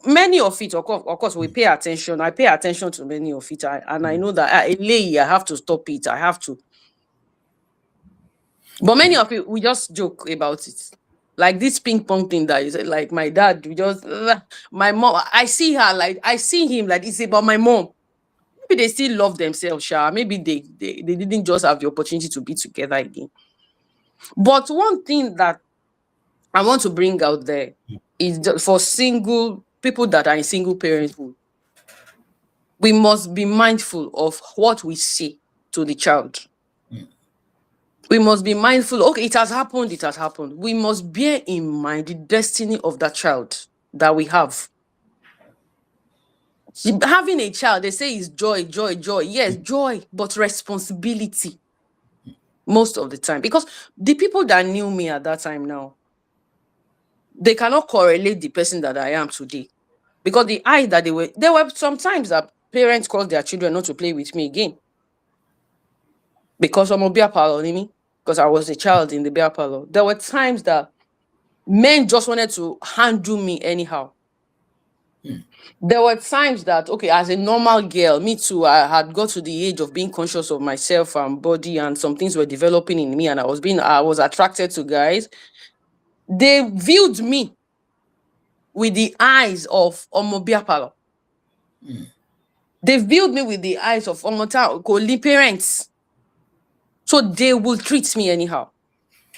many of it, of course, we pay attention. I pay attention to many of it, and I know that I have to stop it. I have to. But many of it, we just joke about it. Like this ping pong thing that is like my dad, we just my mom. I see her like I see him like it's about my mom. Maybe they still love themselves, sha. Maybe they didn't just have the opportunity to be together again. But one thing that I want to bring out there is for single people that are in single parenthood, we must be mindful of what we say to the child. We must be mindful. Okay, it has happened. It has happened. We must bear in mind the destiny of that child that we have. Having a child, they say is joy, joy, joy. Yes, joy, but responsibility most of the time. Because the people that knew me at that time now, they cannot correlate the person that I am today. Because the eye that there were sometimes that parents called their children not to play with me again. Because I'm a beer parlor, because I was a child in the beer parlor. There were times that men just wanted to handle me anyhow. There were times that, okay, as a normal girl, me too, I had got to the age of being conscious of myself and body, and some things were developing in me, and I was attracted to guys. They viewed me with the eyes of Omobia Palo. They viewed me with the eyes of Omota Koli parents. So they will treat me anyhow.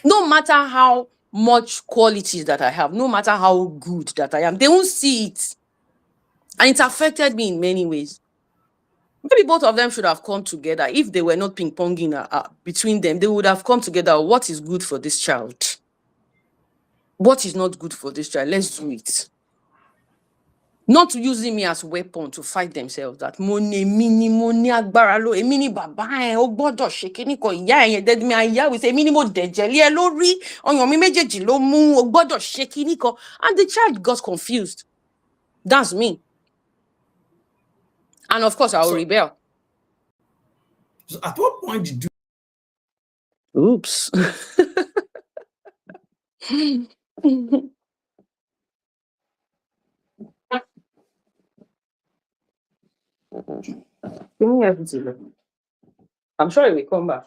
No matter how much qualities that I have, no matter how good that I am, they won't see it. And it affected me in many ways. Maybe both of them should have come together. If they were not ping-ponging between them, they would have come together. What is good for this child? What is not good for this child? Let's do it. Not using me as a weapon to fight themselves. That money, mini, money, agbaralo, a mini baba, ogbodo, shekini ko ya, dead me, I with a minimo dejeli, lori, on your mejeji lo mu, ogbodo, shekini ko. And the child got confused. That's me. And of course, I will So, rebel. so at what point did you Oops. Give me everything. I'm sure he will come back.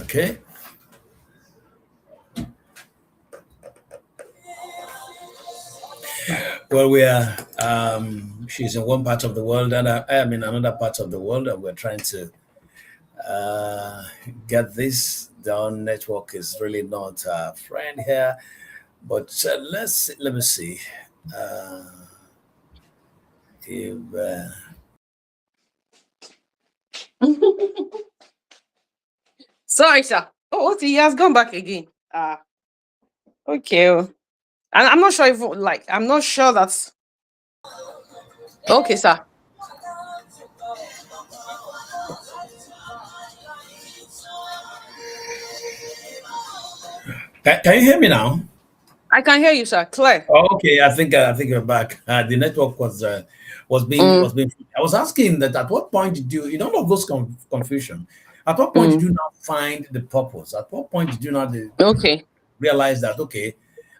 Okay. Well, we are. She's in one part of the world, and I am in another part of the world, and we're trying to uh, get this done. Network is really not a friend here, but let me see. Uh, if, Sorry, sir. Oh, okay, he has gone back again. Ah, okay. Oh. And I'm not sure if I'm not sure that's okay, sir. can you hear me now? I can hear you, sir. Clear. Oh, okay, I think you're back. The network Mm, was being. I was asking that at what point did you in all of those confusion? At what point did mm. you not find the purpose? At what point did you not Okay. realize that okay,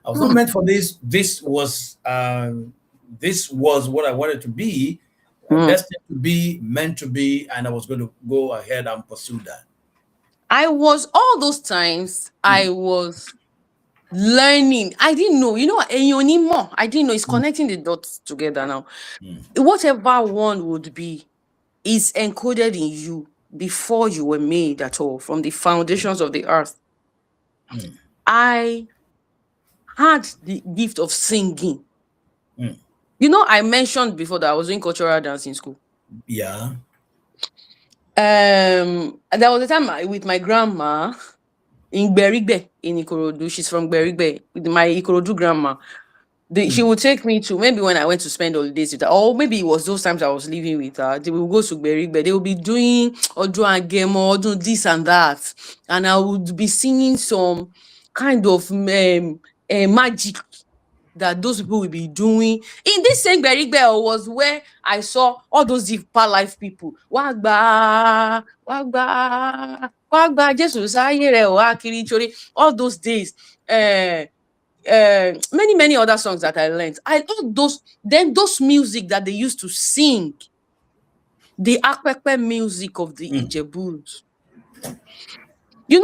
I was not meant for this. This was what I wanted to be, Mm. destined to be, meant to be, and I was going to go ahead and pursue that. I was all those times I Mm, was learning. I didn't know, Enyonimo. I didn't know it's mm, connecting the dots together now. mm, Whatever one would be is encoded in you before you were made at all, from the foundations of the earth. mm, I had the gift of singing. mm. I mentioned before that I was doing cultural dance in school. Yeah. There was a time with my grandma in Berigbe in Ikorodu. She's from Berigbe. With my Ikorodu grandma. She Mm, would take me to, maybe when I went to spend holidays with her, or maybe it was those times I was living with her. They will go to Berigbe. They will be doing Odu and Gemo, doing this and that, and I would be singing some kind of magic that those people will be doing. In this same Berigbe was where I saw all those deeper life people. Wagba, wagba, wagba, Jesus, all those days. Many other songs that I learned. I love those music that they used to sing, the akpekpe music of the mm, Ijebus.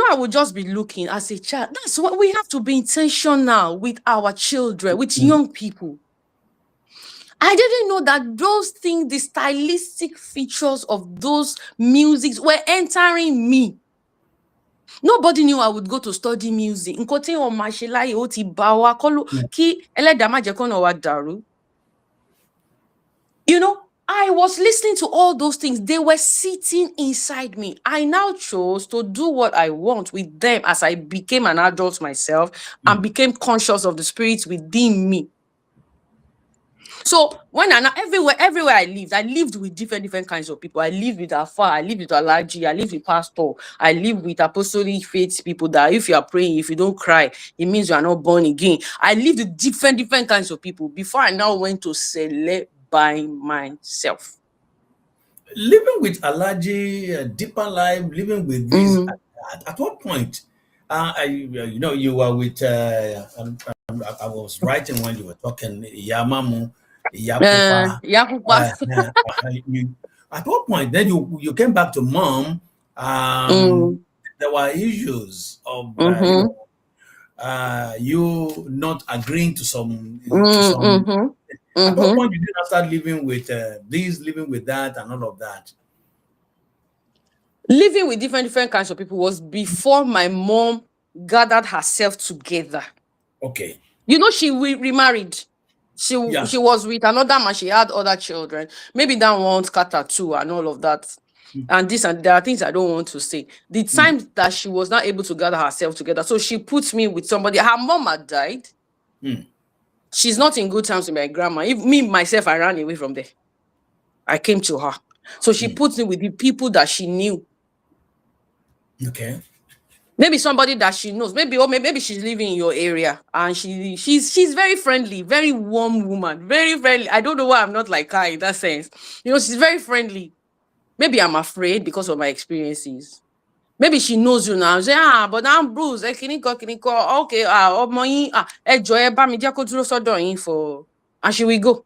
I would just be looking as a child. That's what we have to be intentional with our children, with mm, young people. I didn't know that those things, the stylistic features of those musics were entering me. Nobody knew I would go to study music. Nǹkan tí wọ́n máa ṣe láyé ó ti bá wa mm. kí ẹlẹ́dàá má jẹ́ kọ́nà wa dàrú. I was listening to all those things. They were sitting inside me. I now chose to do what I want with them as I became an adult myself and became conscious of the spirits within me. So everywhere I lived with different kinds of people. I lived with Afa, I lived with Alaji, I lived with Pastor, I lived with apostolic faith people that if you are praying, if you don't cry, it means you are not born again. I lived with different kinds of people before I now went to select by myself. Living with allergy, deeper life, living with this. Mm. At what point? You were with. I was writing when you were talking. Yamamu, Yapupa. Yakupa. You, at what point? Then you came back to mom. Mm. There were issues of Mm-hmm. you not agreeing to Mm, some. mm-hmm. At what Mm-hmm. point did you not start living with this, living with that, and all of that? Living with different kinds of people was before my mom gathered herself together. Okay. She remarried. She Yeah. was with another man. She had other children. Maybe that one scatter too and all of that. And there are things I don't want to say. The Mm, time that she was not able to gather herself together, so she put me with somebody. Her mom had died. mm, She's not in good terms with my grandma. If me, myself, I ran away from there. I came to her. So she puts me with the people that she knew. Okay. Maybe somebody that she knows. Maybe she's living in your area and she's very friendly, very warm woman, very friendly. I don't know why I'm not like her in that sense. She's very friendly. Maybe I'm afraid because of my experiences. Maybe she knows you now. Say, but I'm Bruce. Okay, for, and she will go.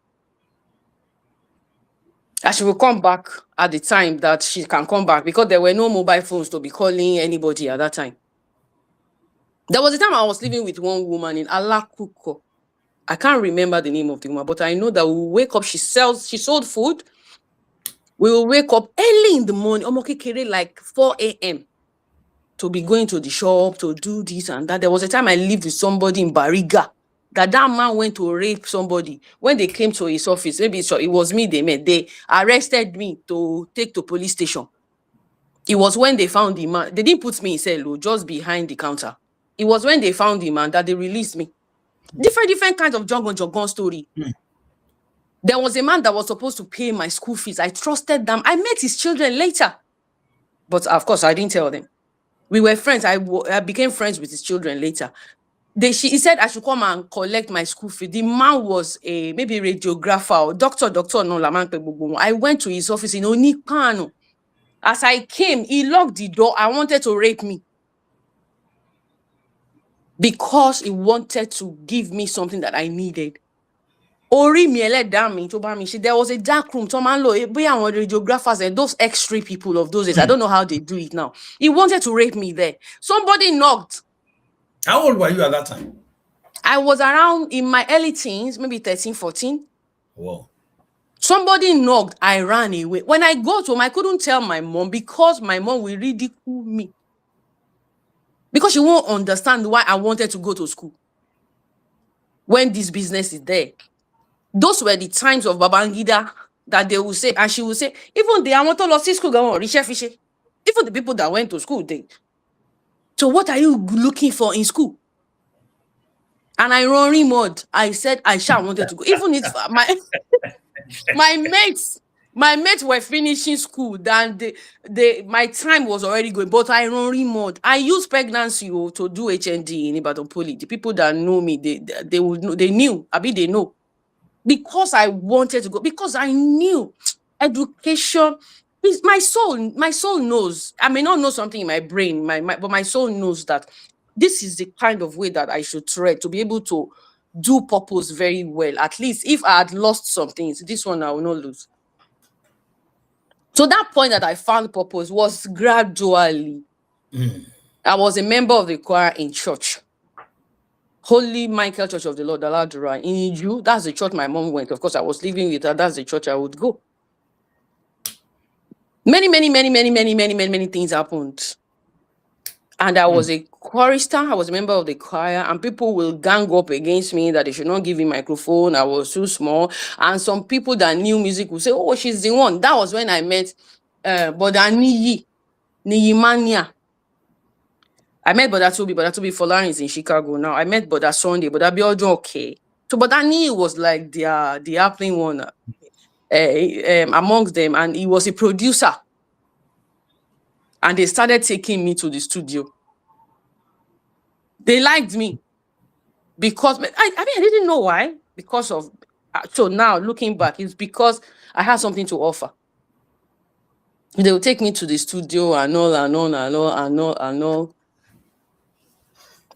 And she will come back at the time that she can come back because there were no mobile phones to be calling anybody at that time. There was a time I was living with one woman in Alakuko. I can't remember the name of the woman, but I know that we will wake up. She sold food. We will wake up early in the morning, like 4 a.m. to be going to the shop to do this and that. There was a time I lived with somebody in Bariga. That man went to rape somebody. When they came to his office, maybe it was me they met. They arrested me to take to police station. It was when they found the man. They didn't put me in cell, just behind the counter. It was when they found the man that they released me. Different kinds of jargon story. There was a man that was supposed to pay my school fees. I trusted them. I met his children later. But of course, I didn't tell them. We were friends. I became friends with his children later. He said I should come and collect my school fee. The man was maybe radiographer or doctor. No, I went to his office in Onikano. As I came, he locked the door. I wanted to rape me. Because he wanted to give me something that I needed. Ori mi ẹlẹ́dàá tó bá mi ṣe. There was a dark room. Radiographers and those X-ray people of those days. I don't know how they do it now. He wanted to rape me there. Somebody knocked. How old were you at that time? I was around in my early teens, maybe 13, 14. Whoa. Somebody knocked. I ran away. When I got home, I couldn't tell my mom because my mom will ridicule me. Because she won't understand why I wanted to go to school when this business is there. Those were the times of Babangida that they will say, and she will say, even the school, even the people that went to school, so what are you looking for in school? And I run mode. I said I wanted to go. Even if my mates were finishing school, then my time was already going. But I run mode. I used pregnancy to do HND in Ibadan Poly. The people that know me, they would know, they knew. They know. Because I wanted to go, because I knew education is my soul knows. I may not know something in my brain, but my soul knows that this is the kind of way that I should tread to be able to do purpose very well. At least if I had lost some things, this one I will not lose. So that point that I found purpose was gradually. I was a member of the choir in church. Holy Michael Church of the Lord, Aladura, in Iju. That's the church my mom went. Of course, I was living with her. That's the church I would go. Many things happened. And I was a chorister. I was a member of the choir. And people will gang up against me that they should not give me microphone. I was too small. And some people that knew music will say, oh, she's the one. That was when I met Bodaniyi Niyimania. I met Bodatubi Folarin is in Chicago now. I met Boda Sunday, Boda Biojo, okay. So Bodani was like the happening one amongst them, and he was a producer. And they started taking me to the studio. They liked me because I didn't know why. Because of so now looking back, it's because I had something to offer. They would take me to the studio and all.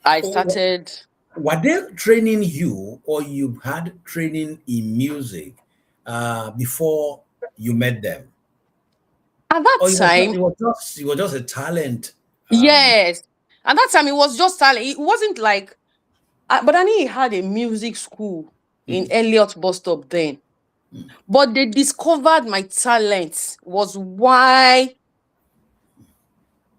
I started. Were they training you, or you had training in music before you met them? At that time, it was just a talent. Yes. At that time, it was just talent. It wasn't like, but I knew he had a music school in Elliott bus stop then. But they discovered my talent was why.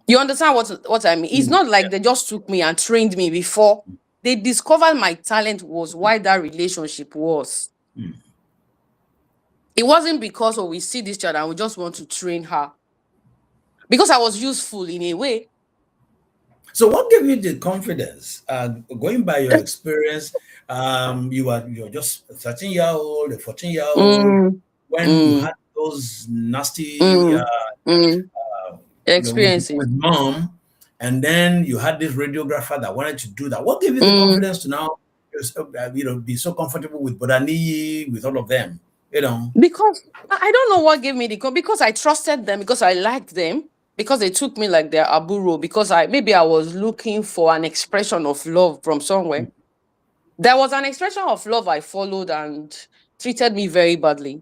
You understand what I mean? It's not like they just took me and trained me before. They discovered my talent was why that relationship was. It wasn't because we see this child and we just want to train her. Because I was useful in a way. So, what gave you the confidence? Going by your experience, you're just a 13-year old, a 14-year old, Mm, when you mm, had those nasty, mm, mm. with Experiences. mom, and then you had this radiographer that wanted to do that. What gave you the Mm. confidence to now, be so comfortable with Bodani, with all of them? You know. Because I don't know what gave me because I trusted them, because I liked them, because they took me like their aburo, because I was looking for an expression of love from somewhere. There was an expression of love I followed and treated me very badly,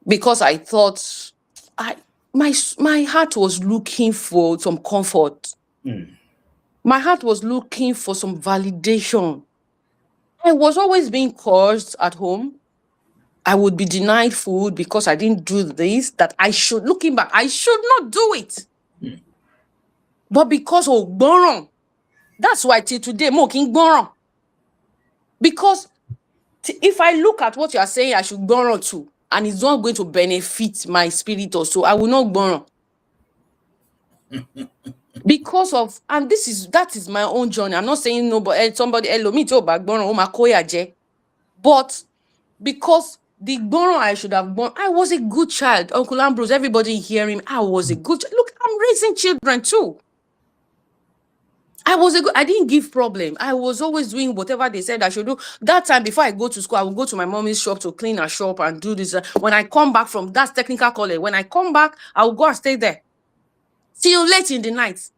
because I thought I my heart was looking for some comfort. Mm. My heart was looking for some validation. I was always being cursed at home. I would be denied food because I didn't do this, that I should, looking back, I should not do it. But because of Gboron, that's why till today, mo kin Gboron. Because if I look at what you are saying, I should Gboron to, and it's not going to benefit my spirit or so, I will not Gboron. Because of, and that is my own journey. I'm not saying nobody, somebody, hello, me too, back Gboron, ma koya je. But because the Gboron I should have born, I was a good child. Uncle Ambrose, everybody hearing, I was a good child. Look, I'm raising children too. I didn't give problem. I was always doing whatever they said I should do. That time before I go to school, I would go to my mommy's shop to clean her shop and do this. When I come back from that's technical college, when I come back, I will go and stay there till late in the night.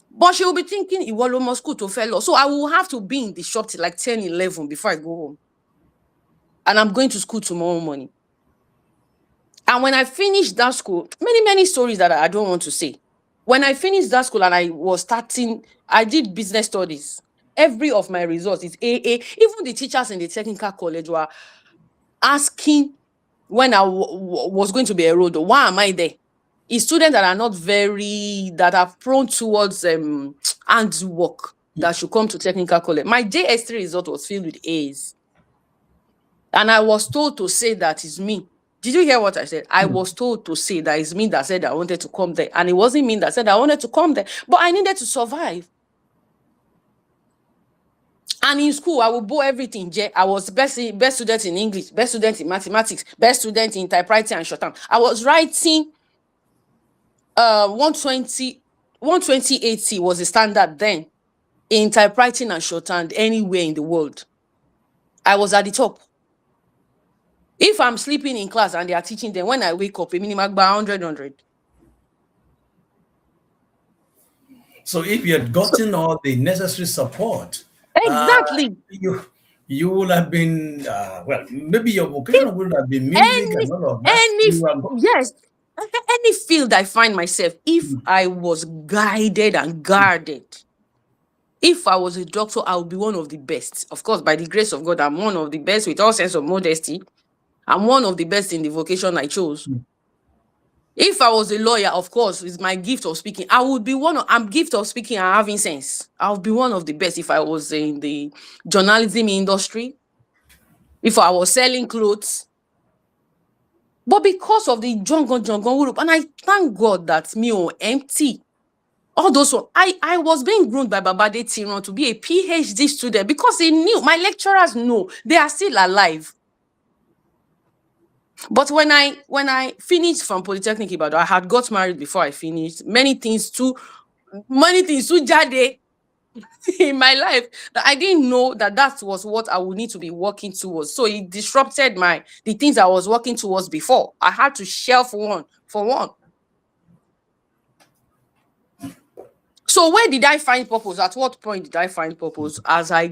But she will be thinking, Iwolo school to fellow. So I will have to be in the shop till like 10, 11 before I go home. And I'm going to school tomorrow morning. And when I finished that school, many stories that I don't want to say. When I finished that school and I did business studies. Every of my results is AA. Even the teachers in the technical college were asking when I was going to be enrolled, why am I there? It's students that are not that are prone towards handwork that should come to technical college. My JS3 result was filled with A's. And I was told to say that is me. Did you hear what I said? I was told to say that it's me that said I wanted to come there. And it wasn't me that said I wanted to come there. But I needed to survive. And in school, I would bow everything. I was best student in English, best student in mathematics, best student in typewriting and shorthand. I was writing 120, 12080 was the standard then in typewriting and shorthand anywhere in the world. I was at the top. If I'm sleeping in class and they are teaching them, when I wake up, a minimum by 100. So if you had gotten all the necessary support, Exactly. you would have been maybe your vocation would have been music Any, and all of that. any, yes, any field I find myself, if I was guided and guarded, if I was a doctor, I would be one of the best. Of course, by the grace of God, I'm one of the best with all sense of modesty. I'm one of the best in the vocation I chose. If I was a lawyer, of course, it's my gift of speaking. I'm gift of speaking and having sense. I'll be one of the best if I was in the journalism industry, if I was selling clothes. But because of the Jongon group, and I thank God that me empty. All those I was being groomed by Babade Tiron to be a PhD student because he knew, my lecturers know, they are still alive. But when I finished from Polytechnic Ibadan, I had got married before I finished. Many things too jade in my life that I didn't know that was what I would need to be working towards. So it disrupted the things I was working towards before. I had to shelf one for one. So where did I find purpose? At what point did I find purpose? As I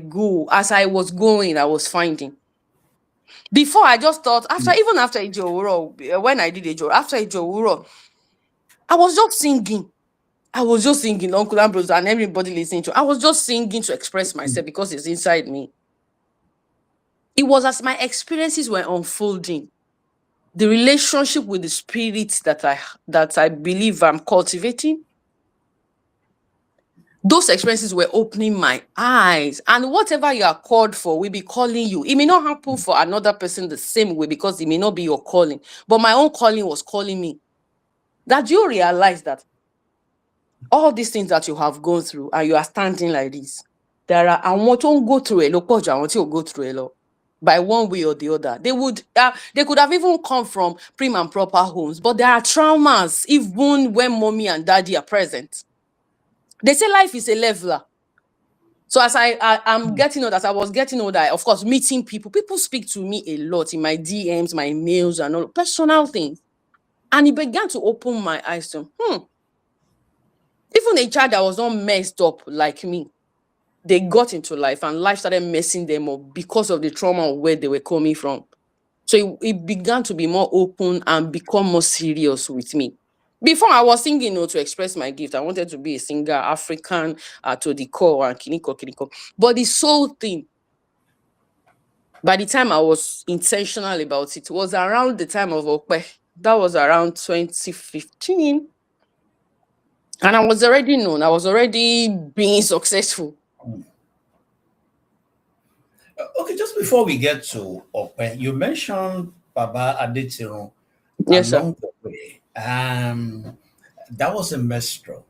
was going, I was finding. Before I just thought, even after Ijowuro, when I did after Ijowuro, I was just singing. Uncle Ambrose and everybody listening to. I was just singing to express myself because it's inside me. It was as my experiences were unfolding, the relationship with the spirits that I believe I'm cultivating. Those experiences were opening my eyes, and whatever you are called for will be calling you. It may not happen for another person the same way because it may not be your calling, but my own calling was calling me. That you realize that all these things that you have gone through and you are standing like this, there are and what won't go through a lot, and what will go through a lot by one way or the other. They could have even come from prim and proper homes, but there are traumas even when mommy and daddy are present. They say life is a leveler. So as I'm getting older, as I was getting older, of course, meeting people speak to me a lot in my DMs, my mails, and all personal things. And it began to open my eyes to, even a child that was not messed up like me, they got into life and life started messing them up because of the trauma of where they were coming from. So it began to be more open and become more serious with me. Before I was singing, to express my gift. I wanted to be a singer, African to the core and kiniko. But the soul thing, by the time I was intentional about it, was around the time of Okpe. That was around 2015. And I was already known. I was already being successful. Okay, just before we get to Open, you mentioned Baba Adetiran Yes, sir. along the way. That was a minstrel.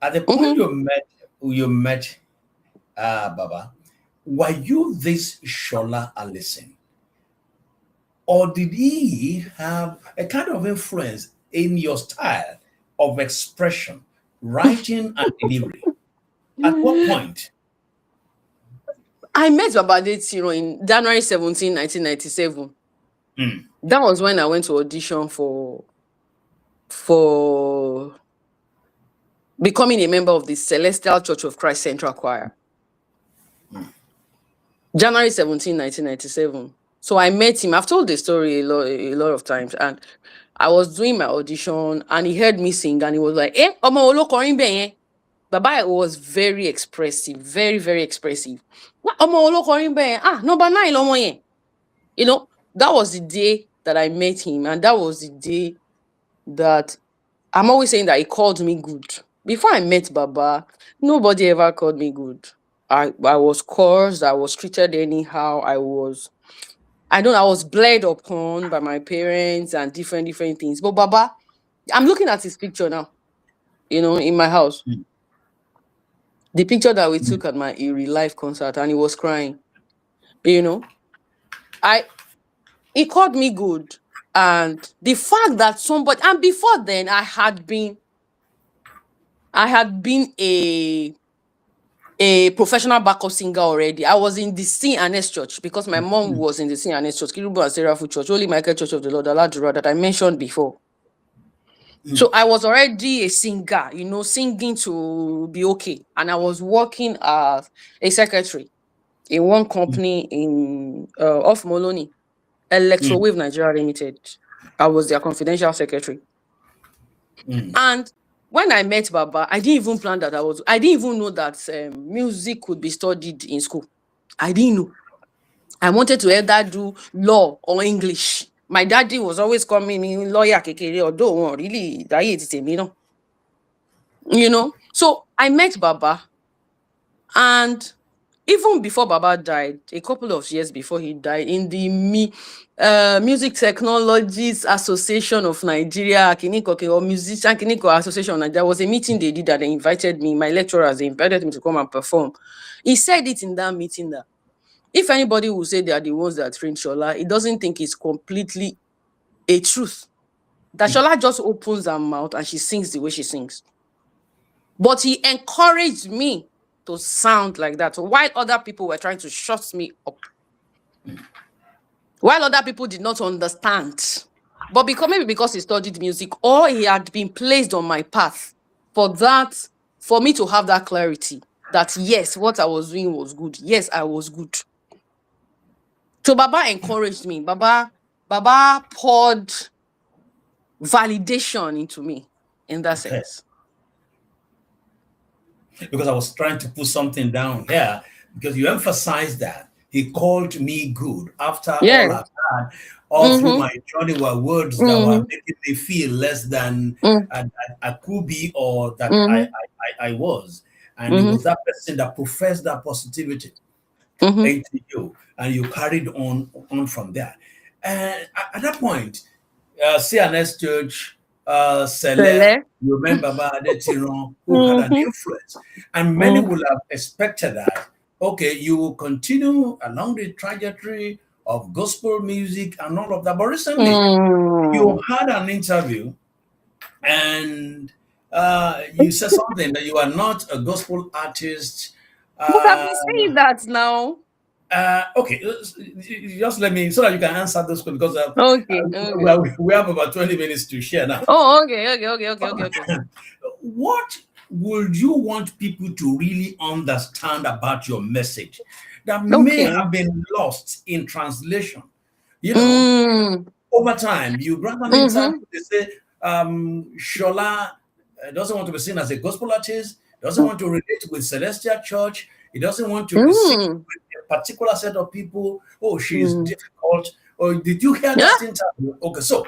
At the point Mm-hmm. you met Baba, were you this Shola Alison? Or did he have a kind of influence in your style of expression, writing and delivery? At what point? I met Baba Adetiro in January 17, 1997. Mm, That was when I went to audition for becoming a member of the Celestial Church of Christ Central Choir. January 17, 1997. So I met him. I've told the story a lot of times. And I was doing my audition and he heard me sing and he was like, Omo Olokorin be. Baba was very expressive, very, very expressive. Omo Olokorin be. Number 9 lomo yen. That was the day that I met him. And that was the day that I'm always saying that he called me good. Before I met Baba, nobody ever called me good. I was cursed, I was treated anyhow, I was bled upon by my parents and different things. But Baba, I'm looking at his picture now, in my house. mm, The picture that we mm. took at my Erie Live concert, and he was crying. You know, he called me good. And the fact that somebody, and before then, I had been a professional backup singer already. I was in the C&S church because my mom was in the C&S church, Kirubu and Seraphu Church, Holy Michael Church of the Lord, Aladura, that I mentioned before. So I was already a singer, singing to be okay. And I was working as a secretary in one company in off Moloni, Electrowave Nigeria Limited. I was their confidential secretary. And when I met Baba, I didn't even plan that I didn't even know that music could be studied in school. I didn't know. I wanted to either do law or English. My daddy was always calling me lawyer kekere, although really that is me, So I met Baba, and even before Baba died, a couple of years before he died, in the Music Technologies Association of Nigeria, or Musician Association of Nigeria, there was a meeting they did that they invited me, my lecturers, they invited me to come and perform. He said it in that meeting that if anybody will say they are the ones that trained Shola, he doesn't think it's completely a truth. That Shola just opens her mouth and she sings the way she sings. But he encouraged me to sound like that while other people were trying to shut me up. While other people did not understand. But maybe because he studied music or he had been placed on my path for me to have that clarity that yes, what I was doing was good. Yes, I was good. So Baba encouraged me. Baba poured validation into me in that Okay. sense. Because I was trying to put something down here because you emphasized that he called me good after all Yes. I've had all through my journey were words that were Mm-hmm. making me feel less than I could be or that Mm-hmm. I was. And it Mm-hmm. was that person that professed that positivity Mm-hmm. into you, and you carried on from there. And at that point, CNS Church Sele, Sele. you remember Adetiron, who had an Mm-hmm. influence. And many will have expected that, okay, you will continue along the trajectory of gospel music and all of that. But recently, you Mm. had an interview and you said something that you are not a gospel artist. But I've Uh, been saying that now. okay, just let me so that you can answer this question because Okay, okay. we have about 20 minutes to share now. Oh, okay. What would you want people to really understand about your message that may Okay. have been lost in translation? You know, Mm. over time, you grab an interview, Mm-hmm. they say, Shola doesn't want to be seen as a gospel artist, doesn't want to relate with Celestial Church, he doesn't want to be seen Mm. with a particular set of people. Oh, she is Mm. difficult. Or did you hear Yeah. that interview? Okay, so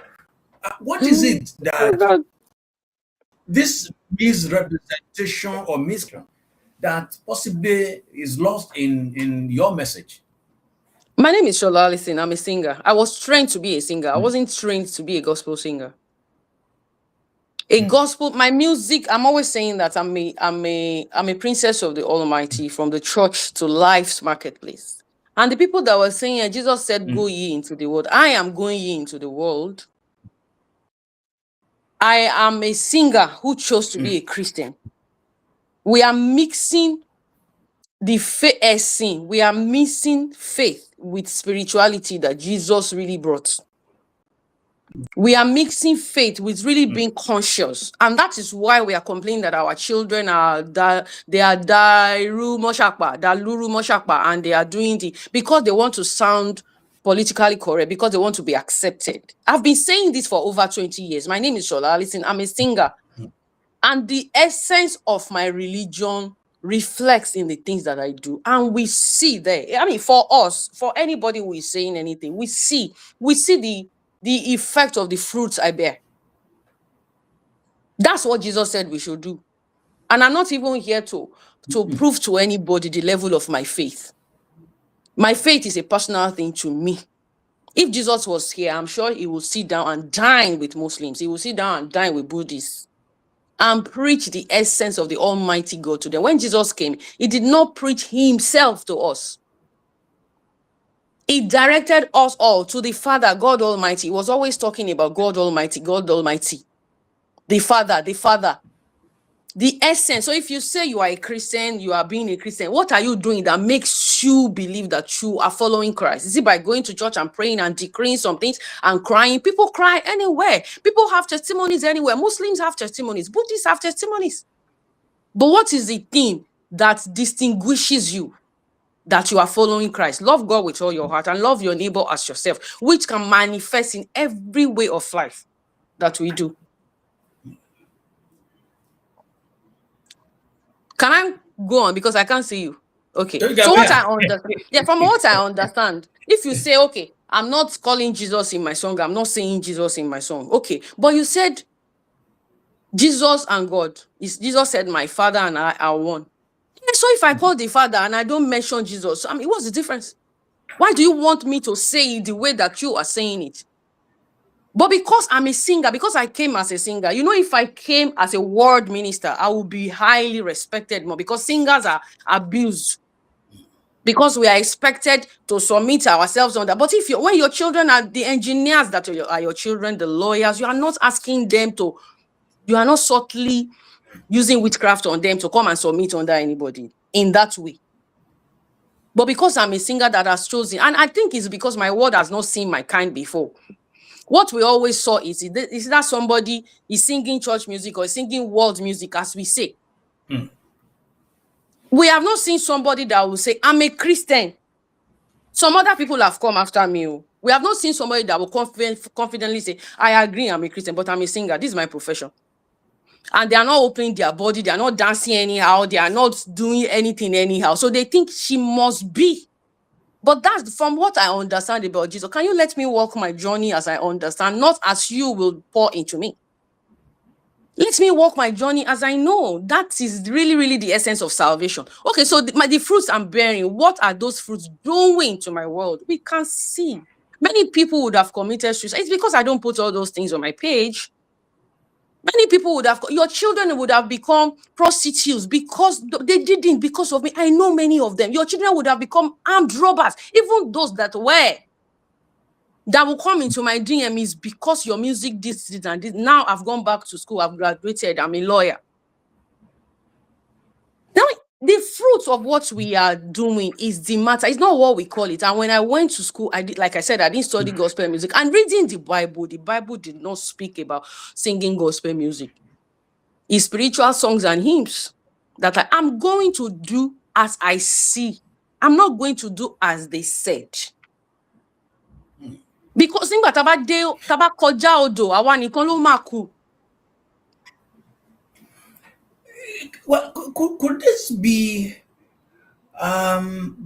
what is it that this misrepresentation or miscreant that possibly is lost in your message? My name is Shola Alison. I'm a singer. I was trained to be a singer. I wasn't trained to be a gospel singer. My music, I'm always saying that I'm a princess of the Almighty, from the church to life's marketplace. And the people that were saying, Jesus said, go ye into the world. I am going ye into the world. I am a singer who chose to be a Christian. We are mixing the faith we are mixing faith with spirituality that Jesus really brought. We are mixing faith with really being conscious, and that is why we are complaining that our children are they are Dairu Moshakpa, Daluru Moshakpa, and they are doing because they want to sound politically correct, because they want to be accepted. I've been saying this for over 20 years. My name is Shola. Listen, I'm a singer, and the essence of my religion reflects in the things that I do, and we see there. I mean, for us, for anybody who is saying anything, we see the effect of the fruits I bear. That's what Jesus said we should do. And I'm not even here to prove to anybody the level of my faith. My faith is a personal thing to me. If Jesus was here, I'm sure he would sit down and dine with Muslims. He will sit down and dine with Buddhists and preach the essence of the Almighty God to them. When Jesus came, he did not preach himself to us. He directed us all to the Father, God Almighty. He was always talking about God Almighty, God Almighty. The Father, the essence. So if you say you are a Christian, you are being a Christian, what are you doing that makes you believe that you are following Christ? Is it by going to church and praying and decreeing some things and crying? People cry anywhere. People have testimonies anywhere. Muslims have testimonies. Buddhists have testimonies. But what is the thing that distinguishes you that you are following Christ? Love God with all your heart and love your neighbor as yourself, which can manifest in every way of life that we do. Can I go on? Because I can't see you. Okay. So what I understand, from what I understand, if you say, okay, I'm not calling Jesus in my song, I'm not saying Jesus in my song. Okay. But you said Jesus and God. Jesus said, my Father and I are one. So if I call the Father and I don't mention Jesus, I mean, what's the difference? Why do you want me to say it the way that you are saying it? But because I'm a singer, because I came as a singer, if I came as a word minister, I would be highly respected more, because singers are abused, because we are expected to submit ourselves on that. But when your children are the engineers that are your children, the lawyers, you are not asking them to, you are not subtly using witchcraft on them to come and submit under anybody in that way. But because I'm a singer that has chosen, and I think it's because my word has not seen my kind before. What we always saw is that somebody is singing church music or singing world music, as we say. We have not seen somebody that will say, I'm a Christian. Some other people have come after me. We have not seen somebody that will confidently say, I agree, I'm a Christian, but I'm a singer. This is my profession. And they are not opening their body. They are not dancing anyhow. They are not doing anything anyhow. So they think she must be. But that's from what I understand about Jesus. Can you let me walk my journey as I understand, not as you will pour into me? Let me walk my journey as I know. That is really, really the essence of salvation. Okay, so the fruits I'm bearing, what are those fruits doing to my world? We can see. Many people would have committed suicide. It's because I don't put all those things on my page. Many people would have, your children would have become prostitutes because they didn't, because of me. I know many of them. Your children would have become armed robbers. Even those that will come into my DM is because your music this and this. Now I've gone back to school. I've graduated. I'm a lawyer. Now, the fruit of what we are doing is the matter. It's not what we call it. And when I went to school, I did, like I said, I didn't study gospel music. And reading the Bible did not speak about singing gospel music. It's spiritual songs and hymns that I'm going to do as I see. I'm not going to do as they said. Because nígbà tá bá kọjá odò, àwa nìkan ló máa kù. Well, could this be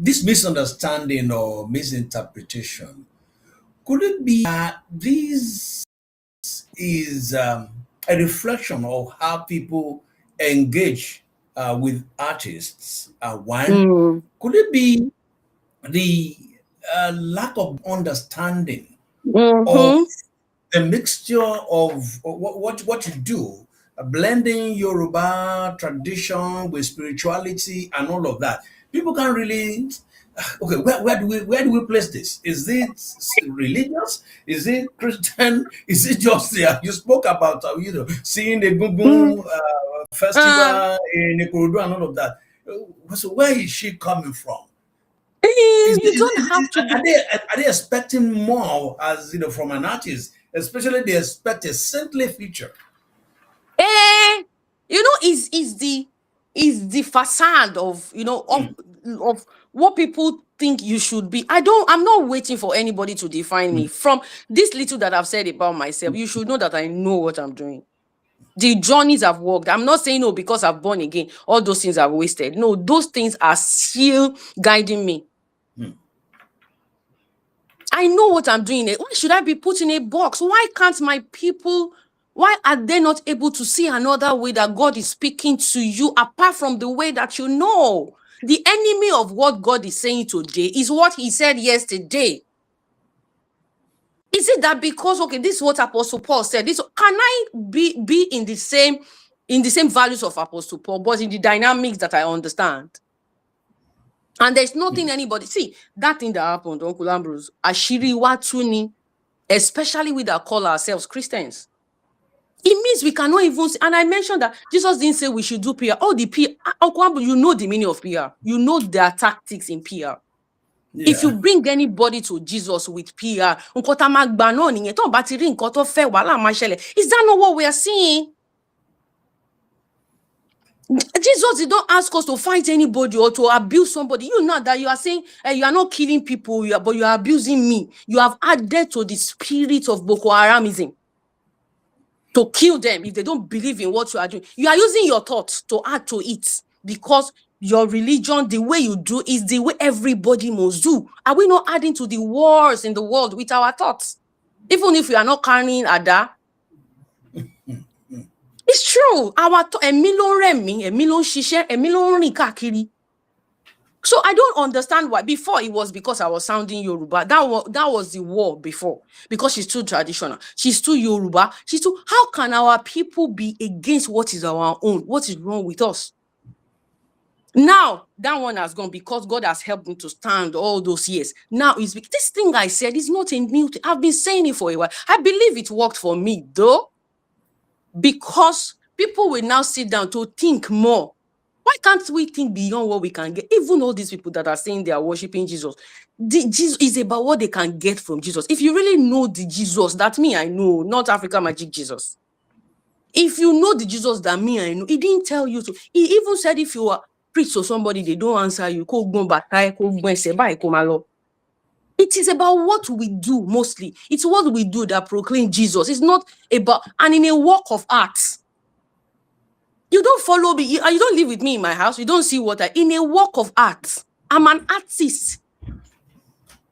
this misunderstanding or misinterpretation? Could it be that this is a reflection of how people engage with artists? One, could it be the lack of understanding of a mixture of what you do, blending Yoruba tradition with spirituality and all of that? People can't really. Okay, where do we place this? Is it religious? Is it Christian? Is it just you spoke about seeing the Gungun festival in Ikorodu and all of that. So where is she coming from? You don't have to. Are they expecting more as from an artist? Especially they expect a saintly feature. Is the facade of of what people think you should be. I'm not waiting for anybody to define me. From this little that I've said about myself, you should know that I know what I'm doing. The journeys I've walked. I'm not saying because I've born again, all those things I've wasted. No, those things are still guiding me. I know what I'm doing. Why should I be put in a box? Why can't my people, why are they not able to see another way that God is speaking to you apart from the way that you know? The enemy of what God is saying today is what he said yesterday. Is it that because, okay, this is what Apostle Paul said, can I be in the same values of Apostle Paul, but in the dynamics that I understand? And there's nothing anybody, see, that thing that happened, Uncle Ambrose, Ashiri Watuni, especially with our call ourselves Christians. It means we cannot even, and I mentioned that Jesus didn't say we should do PR. Oh, the PR, Uncle Ambrose, you know the meaning of PR. You know their tactics in PR. Yeah. If you bring anybody to Jesus with PR, is that not what we are seeing? Jesus did not ask us to fight anybody or to abuse somebody. You know that you are saying you are not killing people, but you are abusing me. You have added to the spirit of Boko Haramism to kill them if they don't believe in what you are doing. You are using your thoughts to add to it because your religion, the way you do, is the way everybody must do. Are we not adding to the wars in the world with our thoughts? Even if we are not carrying Ada. It's true. So I don't understand why. Before it was because I was sounding Yoruba. That was the war before. Because she's too traditional. She's too Yoruba. How can our people be against what is our own? What is wrong with us? Now, that one has gone because God has helped me to stand all those years. Now, this thing I said is not a new thing. I've been saying it for a while. I believe it worked for me, though. Because people will now sit down to think more. Why can't we think beyond what we can get? Even all these people that are saying they are worshiping Jesus, Jesus is about what they can get from Jesus. If you really know the Jesus that me I know, not Africa Magic Jesus. If you know the Jesus that me I know, he didn't tell you to. He even said if you are preach to somebody, they don't answer you. It is about what we do mostly. It's what we do that proclaim Jesus. It's not about, and in a work of art. You don't follow me. You don't live with me in my house. You don't see what in a work of art. I'm an artist.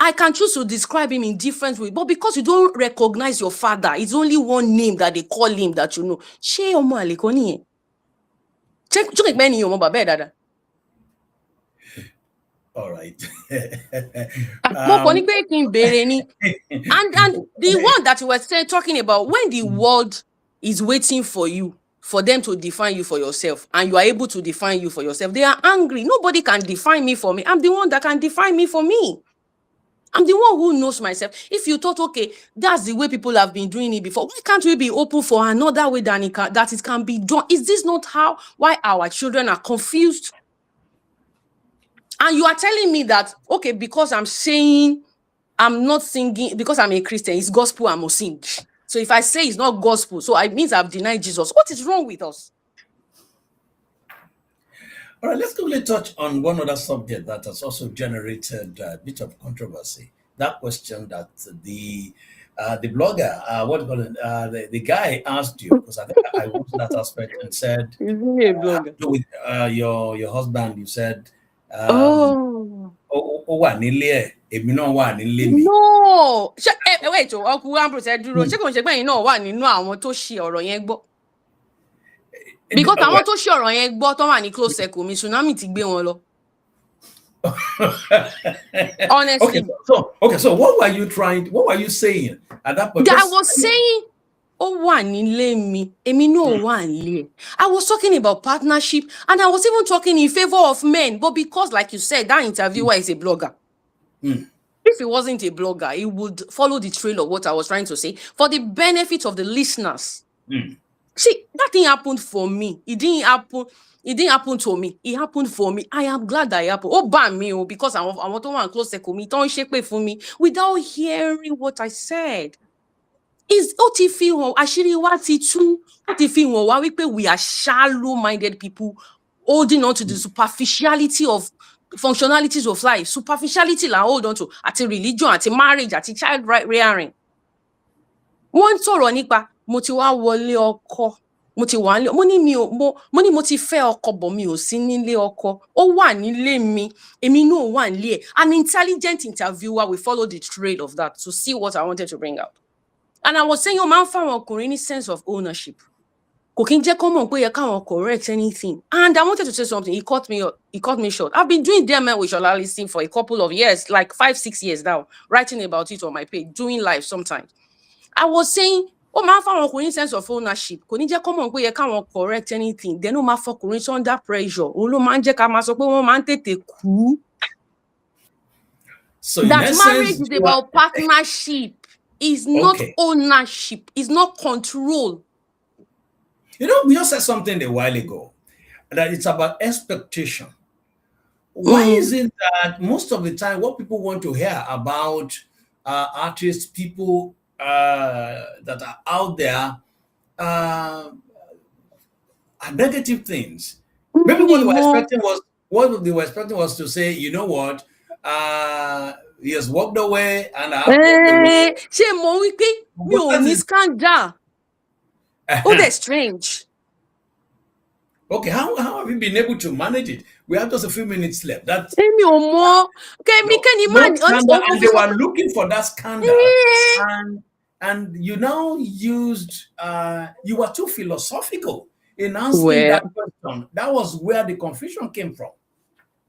I can choose to describe him in different ways, but because you don't recognize your father, it's only one name that they call him that you know. All right. And the one that you were talking about, when the world is waiting for you, for them to define you for yourself, and you are able to define you for yourself. They are angry. Nobody can define me for me. I'm the one that can define me for me. I'm the one who knows myself. If you thought, okay, that's the way people have been doing it before, why can't we be open for another way that it can be done? Is this not why our children are confused? And you are telling me that, okay, because I'm saying I'm not singing, because I'm a Christian, it's gospel, I must sing. So if I say it's not gospel, so it means I've denied Jesus. What is wrong with us? All right, let's quickly touch on one other subject that has also generated a bit of controversy. That question that the blogger, what do you call it, the guy asked you, because I think I watched that aspect and said, Is he a blogger? with your husband, you said, Oh. ó wà nílé ẹ̀, èmi náà wà nílé mi. No. Wait, Uncle Ambrose ẹ dúró. Ṣé kò ń ṣe pé ẹ̀yin náà wà nínú àwọn tó ṣe ọ̀rọ̀ yẹn gbọ́? Because àwọn tó ṣe ọ̀rọ̀ yẹn gbọ́ tó wà ní close circle mi, tsunami ti gbé wọn lọ. Honestly. So what were you saying at that point? I was saying, ó wà nílé mi, èmi náà wà nílé. I was talking about partnership, and I was even talking in favor of men, but because, like you said, that interviewer is a blogger. If he wasn't a blogger, he would follow the trail of what I was trying to say for the benefit of the listeners. See, that thing happened for me. It didn't happen to me. It happened for me. I am glad that it happened. Oh, ban me, because I want to want close circle me. Don't shake for me without hearing what I said. Is OTF actually what it too? OTF why we are shallow-minded people holding on to the superficiality of functionalities of life. Superficiality la hold on to at a religion, at a marriage, at a child rearing. One sọ̀rọ̀ nípa mo ti wá wọlé ọkọ, mo ti wà nílé, mo ní mo ti fẹ́ ọkọ bọ̀ mi ò sí nílé ọkọ, ó wà nílé mi, èmi náà wà nílé ẹ̀. An intelligent interviewer will follow the trail of that to see what I wanted to bring out. And I was saying, ó máa ń fáwọn ọkùnrin ní sense of ownership. Kò kí ń jẹ́ kó mọ̀ pé yẹ káwọn correct anything. And I wanted to say something. He cut me short. I've been doing DML with Shola Listing for a couple of years, like 5-6 years now, writing about it on my page, doing live sometimes. I was saying, ó máa ń fáwọn ọkùnrin sense of ownership. Kò ní jẹ́ kó mọ̀ pé yẹ káwọn correct anything. Then ó máa fọkùnrin under pressure. Òun ló máa ń jẹ́ ká máa sọ pé wọ́n máa ń tètè kú. So that marriage is about partnership. Is not ownership. Is not control. You know, we just said something a while ago that it's about expectation. Why is it that most of the time what people want to hear about artists, people that are out there are negative things? Maybe what they were expecting was to say, you know what, he has walked away and I have walked away. Ṣé mo wí pé mi ò ní scandal? Oh, that's strange. Okay, how have you been able to manage it? We have just a few minutes left. That's and they were looking for that scandal, and you now used you were too philosophical in answering that question. That was where the confusion came from.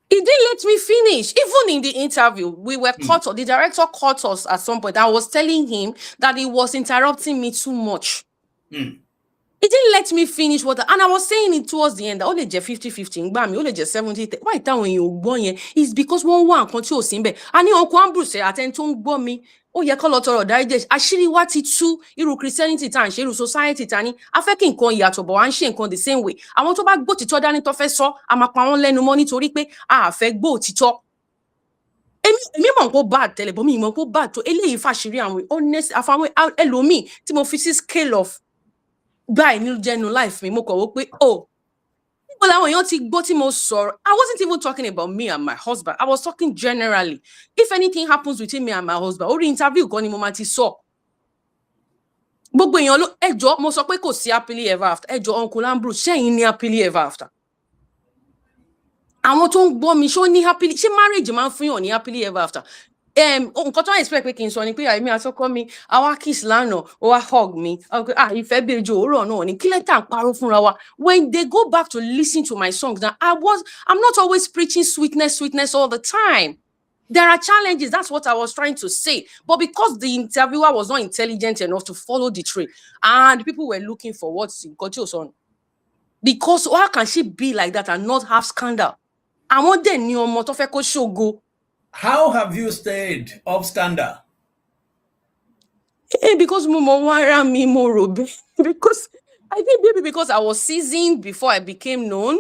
He didn't let me finish. Even in the interview, we were caught. The director caught us at some point. I was telling him that he was interrupting me too much. He didn't let me finish and I was saying it towards the end. Only 50-50, only 70. Why that when you born here? It's because one control simbe. And you Uncle Ambrose attend to me. Oh, yeah, call out or digest. Actually, what it too, you Christianity and she society tani. Affecting con yato, but and she con the same way. I want to back both each other in professor. I'm a pound lenu money to ripe. Affect both each other. Me mon go bad tele, but me mon go bad to ele ifashiri and we honest. Afawe elomi. Timo physics scale of. By new general life, me moko pé oh. Well, I wasn't even talking about me and my husband. I was talking generally. If anything happens between me and my husband, or the interview gone in moment saw. But when you look, ejo mo sọ pé kò sí happily ever after. Ejo Uncle Ambrose, ṣé yín ní happily ever after. Àwọn tó ń gbọ́ mi ṣó ní happily, ṣé marriage máa ń fún yàn ní happily ever after. Nǹkan tó expect pé kí n sọ ni pé àìmí àtọkọ mi àwa kiss lánàá ó wá hug me ìfẹ́ bí ojú òwúrọ̀ náà ni kí lẹ́tà ń parọ́ fúnra wa. When they go back to listen to my songs now, I'm not always preaching sweetness all the time. There are challenges. That's what I was trying to say. But because the interviewer was not intelligent enough to follow the trail, and people were looking for what's on. Because how can she be like that and not have scandal? I want the new motofeko show go. How have you stayed off scandal? Because because I think maybe because I was seasoned before I became known.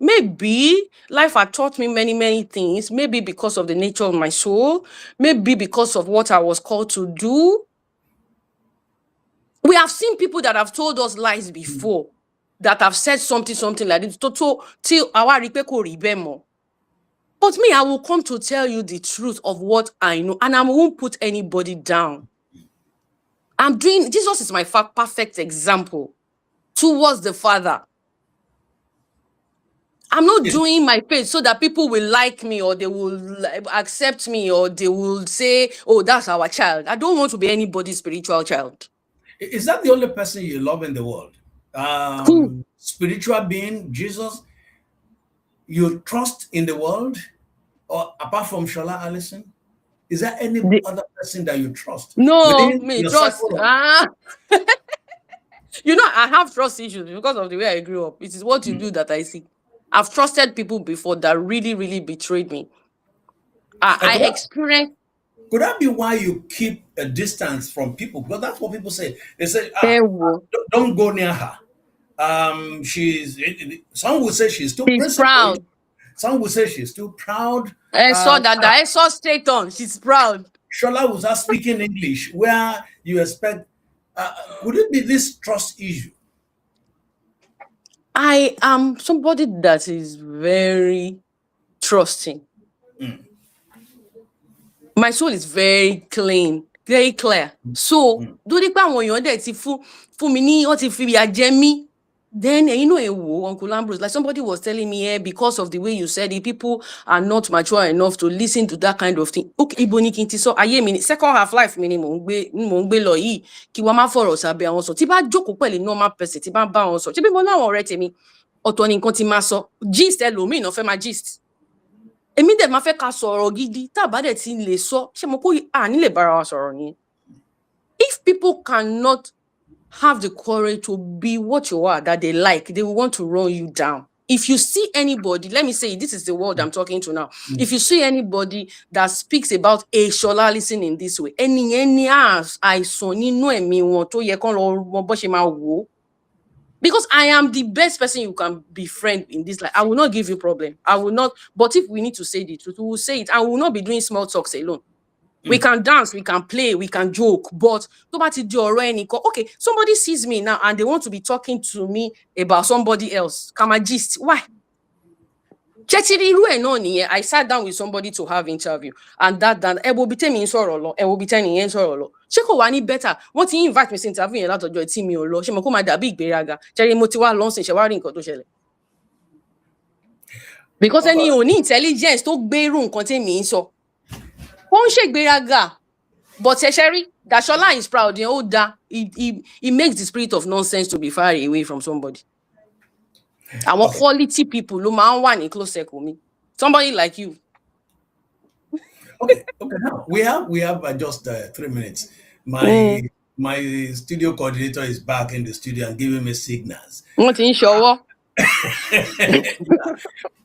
Maybe life had taught me many, many things. Maybe because of the nature of my soul. Maybe because of what I was called to do. We have seen people that have told us lies before, that have said something like this. Till our ribemo. But me, I will come to tell you the truth of what I know, and I won't put anybody down. Jesus is my perfect example towards the Father. I'm not doing my faith so that people will like me or they will accept me or they will say, oh, that's our child. I don't want to be anybody's spiritual child. Is that the only person you love in the world? Who? Spiritual being, Jesus, you trust in the world? Or apart from Shola Allison? Is there any other person that you trust? No, Within me your trust. circle of- I have trust issues because of the way I grew up. It is what you do that I see. I've trusted people before that really, really betrayed me. I experienced. Could that be why you keep a distance from people? Because that's what people say. They say, don't go near her. Some would say she's too proud. Some would say she's too proud. I saw that. I saw straight on. She's proud. Shola was not speaking English, where you expect. Could it be this trust issue? I am somebody that is very trusting. My soul is very clean, very clear. So, do the pan when you're there, for me, what if we are Jamie? Then, Uncle Ambrose, like somebody was telling me, because of the way you said it, people are not mature enough to listen to that kind of thing. Okay, so second half life minimum, ki wa ma fọ̀rọ̀ sábẹ́ àwọn sọ. Tí bá jókòó pẹ̀lú normal person, tí bá bá wọn sọ. Tí bí mo láwọn ọ̀rẹ́ tèmi, ọ̀tọ̀ ni nǹkan tí máa sọ. Gist ẹlòmíì náà fẹ́ máa gist. Èmi dẹ̀ máa fẹ́ ká sọ̀rọ̀ gidi, tá bá dẹ̀ ti lè sọ, ṣé mo kó ní lè bára wa sọ̀rọ̀ ni. If people cannot have the courage to be what you are, that they like, they will want to run you down. If you see anybody, let me say, this is the world I'm talking to now. If you see anybody that speaks about a Shola Allison in this way, any àìsàn nínú ẹ̀mí wọn tó yẹ kán lọ mọ bó ṣe máa wò. Because I am the best person you can befriend in this life. I will not give you problem. I will not. But if we need to say the truth, we will say it. And we will not be doing small talks alone. We can dance, we can play, we can joke, but okay, somebody sees me now and they want to be talking to me about somebody else. Come on, gist. Why? I sat down with somebody to have interview, and that will be telling me will be telling me Sheko better. What he invite me to interview a lot of joy team me or she ma da big beraga. Jerry motiwa lonsin shewari nkan to ṣẹlẹ̀. Because any oni intelligence to gbèrú nkan tí mi sọ. Wọ́n ṣe gbéraga. But Sherry, that Shola is proud. He makes the spirit of nonsense to be far away from somebody. Our quality people, no man one in close circle me. Somebody like you. Okay. Now we have just 3 minutes. My studio coordinator is back in the studio and giving me signals.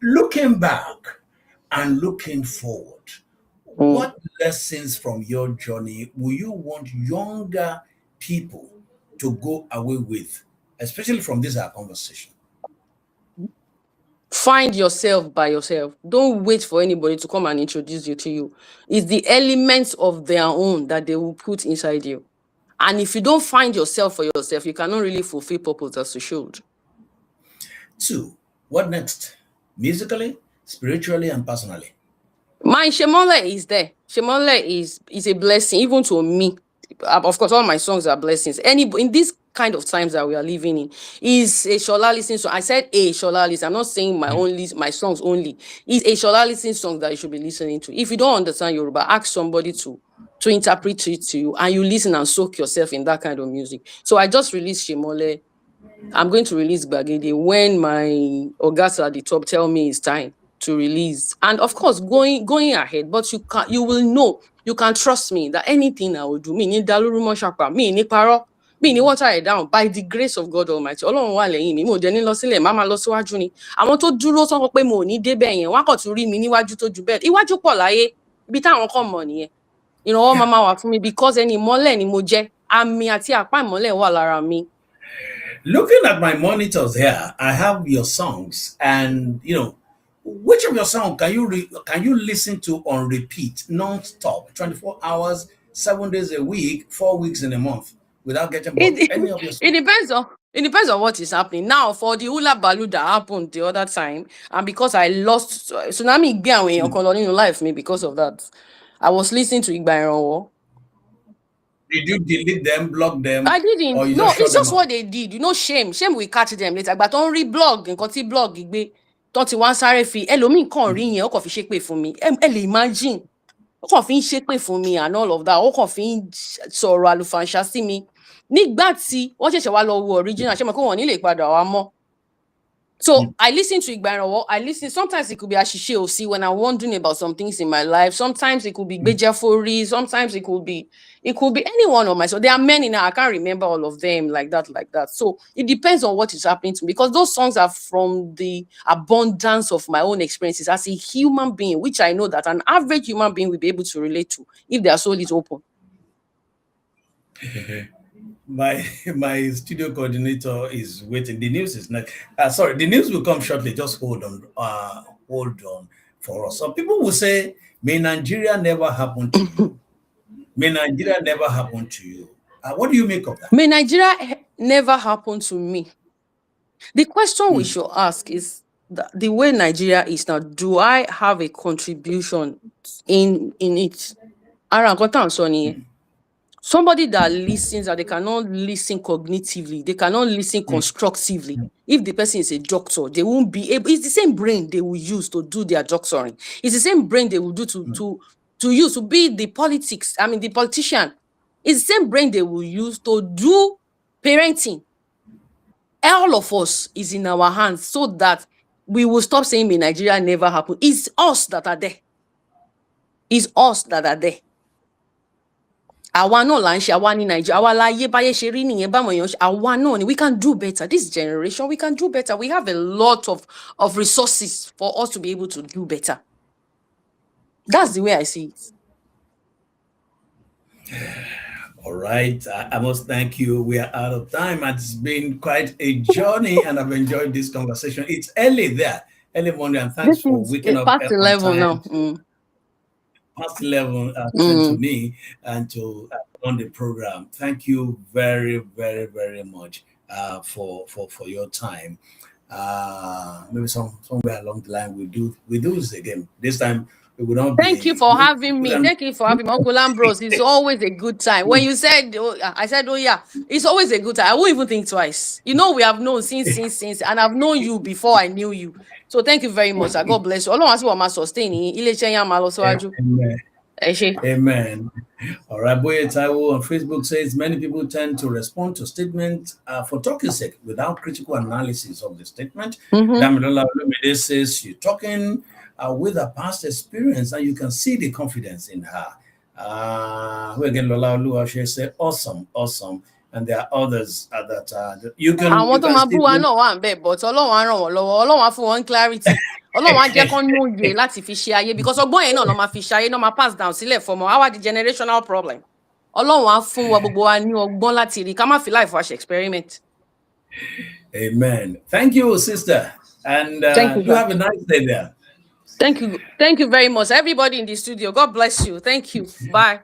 Looking back and looking forward. What lessons from your journey will you want younger people to go away with, especially from this conversation? Find yourself by yourself. Don't wait for anybody to come and introduce you to you. It's the elements of their own that they will put inside you. And if you don't find yourself for yourself, you cannot really fulfill purpose as you should. 2, what next? Musically, spiritually, and personally? My Shemole is there. Shemole is a blessing, even to me. Of course, all my songs are blessings. In this kind of times that we are living in, is a Shola Allison song. I said a Shola Allison. I'm not saying my songs only. It's a Shola Allison song that you should be listening to. If you don't understand Yoruba, ask somebody to interpret it to you, and you listen and soak yourself in that kind of music. So I just released Shemole. I'm going to release Bagede when my August at the top tell me it's time. to release. And of course, going ahead, but you will know, you can trust me that anything I will do, me ni daluru shapa, me ni paro, me ni water it down by the grace of God Almighty. Ọlọ́run wà lẹ́yìn mi, mo dẹ̀ ní lọ sílẹ̀, má máa lọ síwájú ni. Àwọn tó dúró sọ pé mo ní débẹ̀ yẹn, wọ́n kàn tún rí mi níwájú tó ju bẹ́ẹ̀. Iwájú pọ̀ láyé, ibi táwọn kan mọ̀ nìyẹn. Ìrànwọ́ máa wà fún mi because ẹni ìmọ́lẹ̀ ni mo jẹ́. Àmì àti àpá ìmọ́lẹ̀ wà lára mi. Looking at my monitors here, I have your songs, and which of your songs can you listen to on repeat, non-stop, 24 hours, 7 days a week, 4 weeks in a month, without getting bored? Any of your songs? It depends on what is happening. Now, for the hula baloo that happened the other time, and because I lost tsunami in life me because of that, I was listening to Igba Iranwo. Did you delete them, block them? I didn't. Or you No, just it's shut just them what they did. Shame will catch them later. But don't read blog and continue blog. Don't you want sorry fee? Elomi can't ring you. Coffee shake pay for me. Imagine. Coffee shake pay for me and all of that. Coffee sọ̀rọ̀ àlùfàǹṣá sí mi. Nígbà tí wọ́n ṣẹ̀ṣẹ̀ wá lọ wo original, ṣé mo kó wọn nílé padà wá mọ́. So I listen to Igba Iranwo. I listen. Sometimes it could be Ashishe Osi when I'm wondering about some things in my life. Sometimes it could be Bejafori. Sometimes it could be any one of my. So there are many now. I can't remember all of them like that. So it depends on what is happening to me because those songs are from the abundance of my own experiences as a human being, which I know that an average human being will be able to relate to if their soul is open. My studio coordinator is waiting. The news is not. Sorry, the news will come shortly. Just hold on for us. Some people will say, "May Nigeria never happen to you." May Nigeria never happen to you. What do you make of that? May Nigeria never happen to me. The question we should ask is the way Nigeria is now. Do I have a contribution in it? Somebody that listens, that they cannot listen cognitively, they cannot listen constructively. If the person is a doctor, they won't be able. It's the same brain they will use to do their doctoring. It's the same brain they will do to use to be the politician. It's the same brain they will use to do parenting. All of us is in our hands so that we will stop saying may Nigeria never happen. It's us that are there. It's us that are there. We can do better. This generation, we can do better. We have a lot of resources for us to be able to do better. That's the way I see it. All right. I must thank you. We are out of time. It's been quite a journey, and I've enjoyed this conversation. It's early morning, and thanks for waking up. Past 11 now. Past 11 to me and to on the program. Thank you very, very, very much for your time. Maybe somewhere along the line we do this again. This time we will not. Thank you for having me. Thank you for having me, Uncle Ambrose. It's always a good time. When you said, I said, oh yeah, it's always a good time. I won't even think twice. We have known since, and I've known you before I knew you. So thank you very much. God bless you. Amen. All right, Boye Taiwo on Facebook says many people tend to respond to statements for talking sake without critical analysis of the statement. Damilola Olumide says you're talking with a past experience and you can see the confidence in her. Again, Lola Oluwase said awesome. And there are others that you can. I want to but Ọlọ́run fún wọn clarity. Ọlọ́run á jẹ́ kán lóye láti fi ṣe ayé because ọgbọ́n yẹn náà ló máa fi ṣe ayé náà máa pass down sílẹ̀ for our generational problem. Ọlọ́run á fún wa gbogbo wa ní ọgbọ́n láti rí ká má fi life wa ṣe experiment. Amen. Thank you, sister. And you have a nice day there. Thank you very much. Everybody in the studio, God bless you. Thank you. Bye.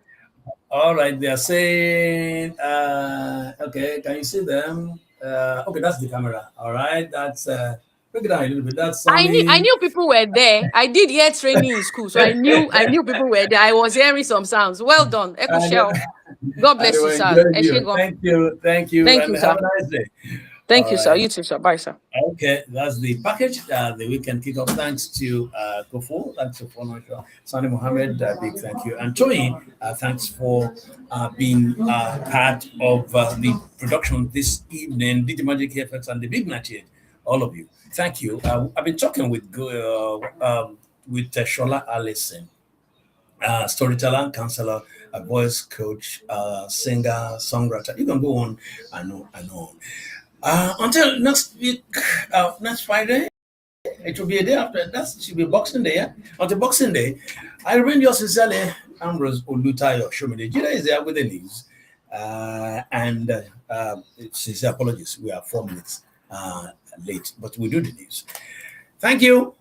All right, they are saying, okay, can you see them? Okay, that's the camera. All right, that's look it down a little bit. That's Sunny. I knew people were there. I did ear training in school, so I knew people were there. I was hearing some sounds. Well done, Echo Shell. God bless you, sir. Thank you, and sir. Have a nice day. Thank you, sir. You too, sir. Bye, sir. Okay, that's the package. The weekend kickoff. Thanks to Kofo. Thanks to Sani Mohammed. Big thank you. And Tony, thanks for being part of the production this evening. DJ Magic FX and the Big Night all of you. Thank you. I've been talking with Shola Allison, storyteller, counselor, a voice coach, singer, songwriter. You can go on and on and on. Until next week, next Friday, it will be a day after. That should be Boxing Day. Yeah? Until Boxing Day, I remain yours sincerely, Ambrose Olutayo Shomide. Jida is there with the news. Sincere apologies. We are 4 minutes late, but we do the news. Thank you.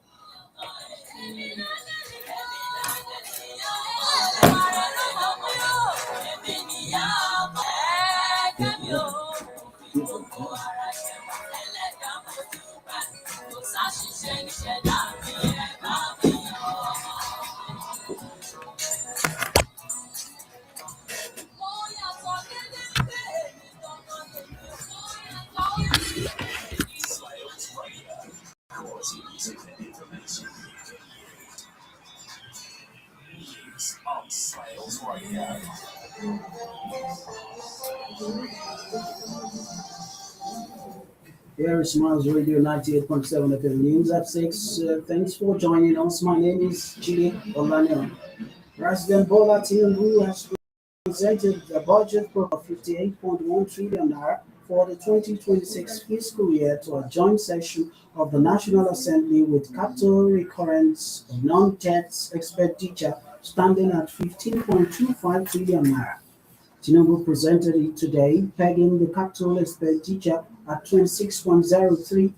Here is Smiles Radio 98.7 FM News at 6. Thanks for joining us. My name is Chile Olanion. President Bola Tinubu has presented a budget of 58.1 trillion naira for the 2026 fiscal year to a joint session of the National Assembly with capital recurrence of non-jet expenditure standing at 15.25 trillion naira. Tinubu presented it today, pegging the capital expenditure at 26.03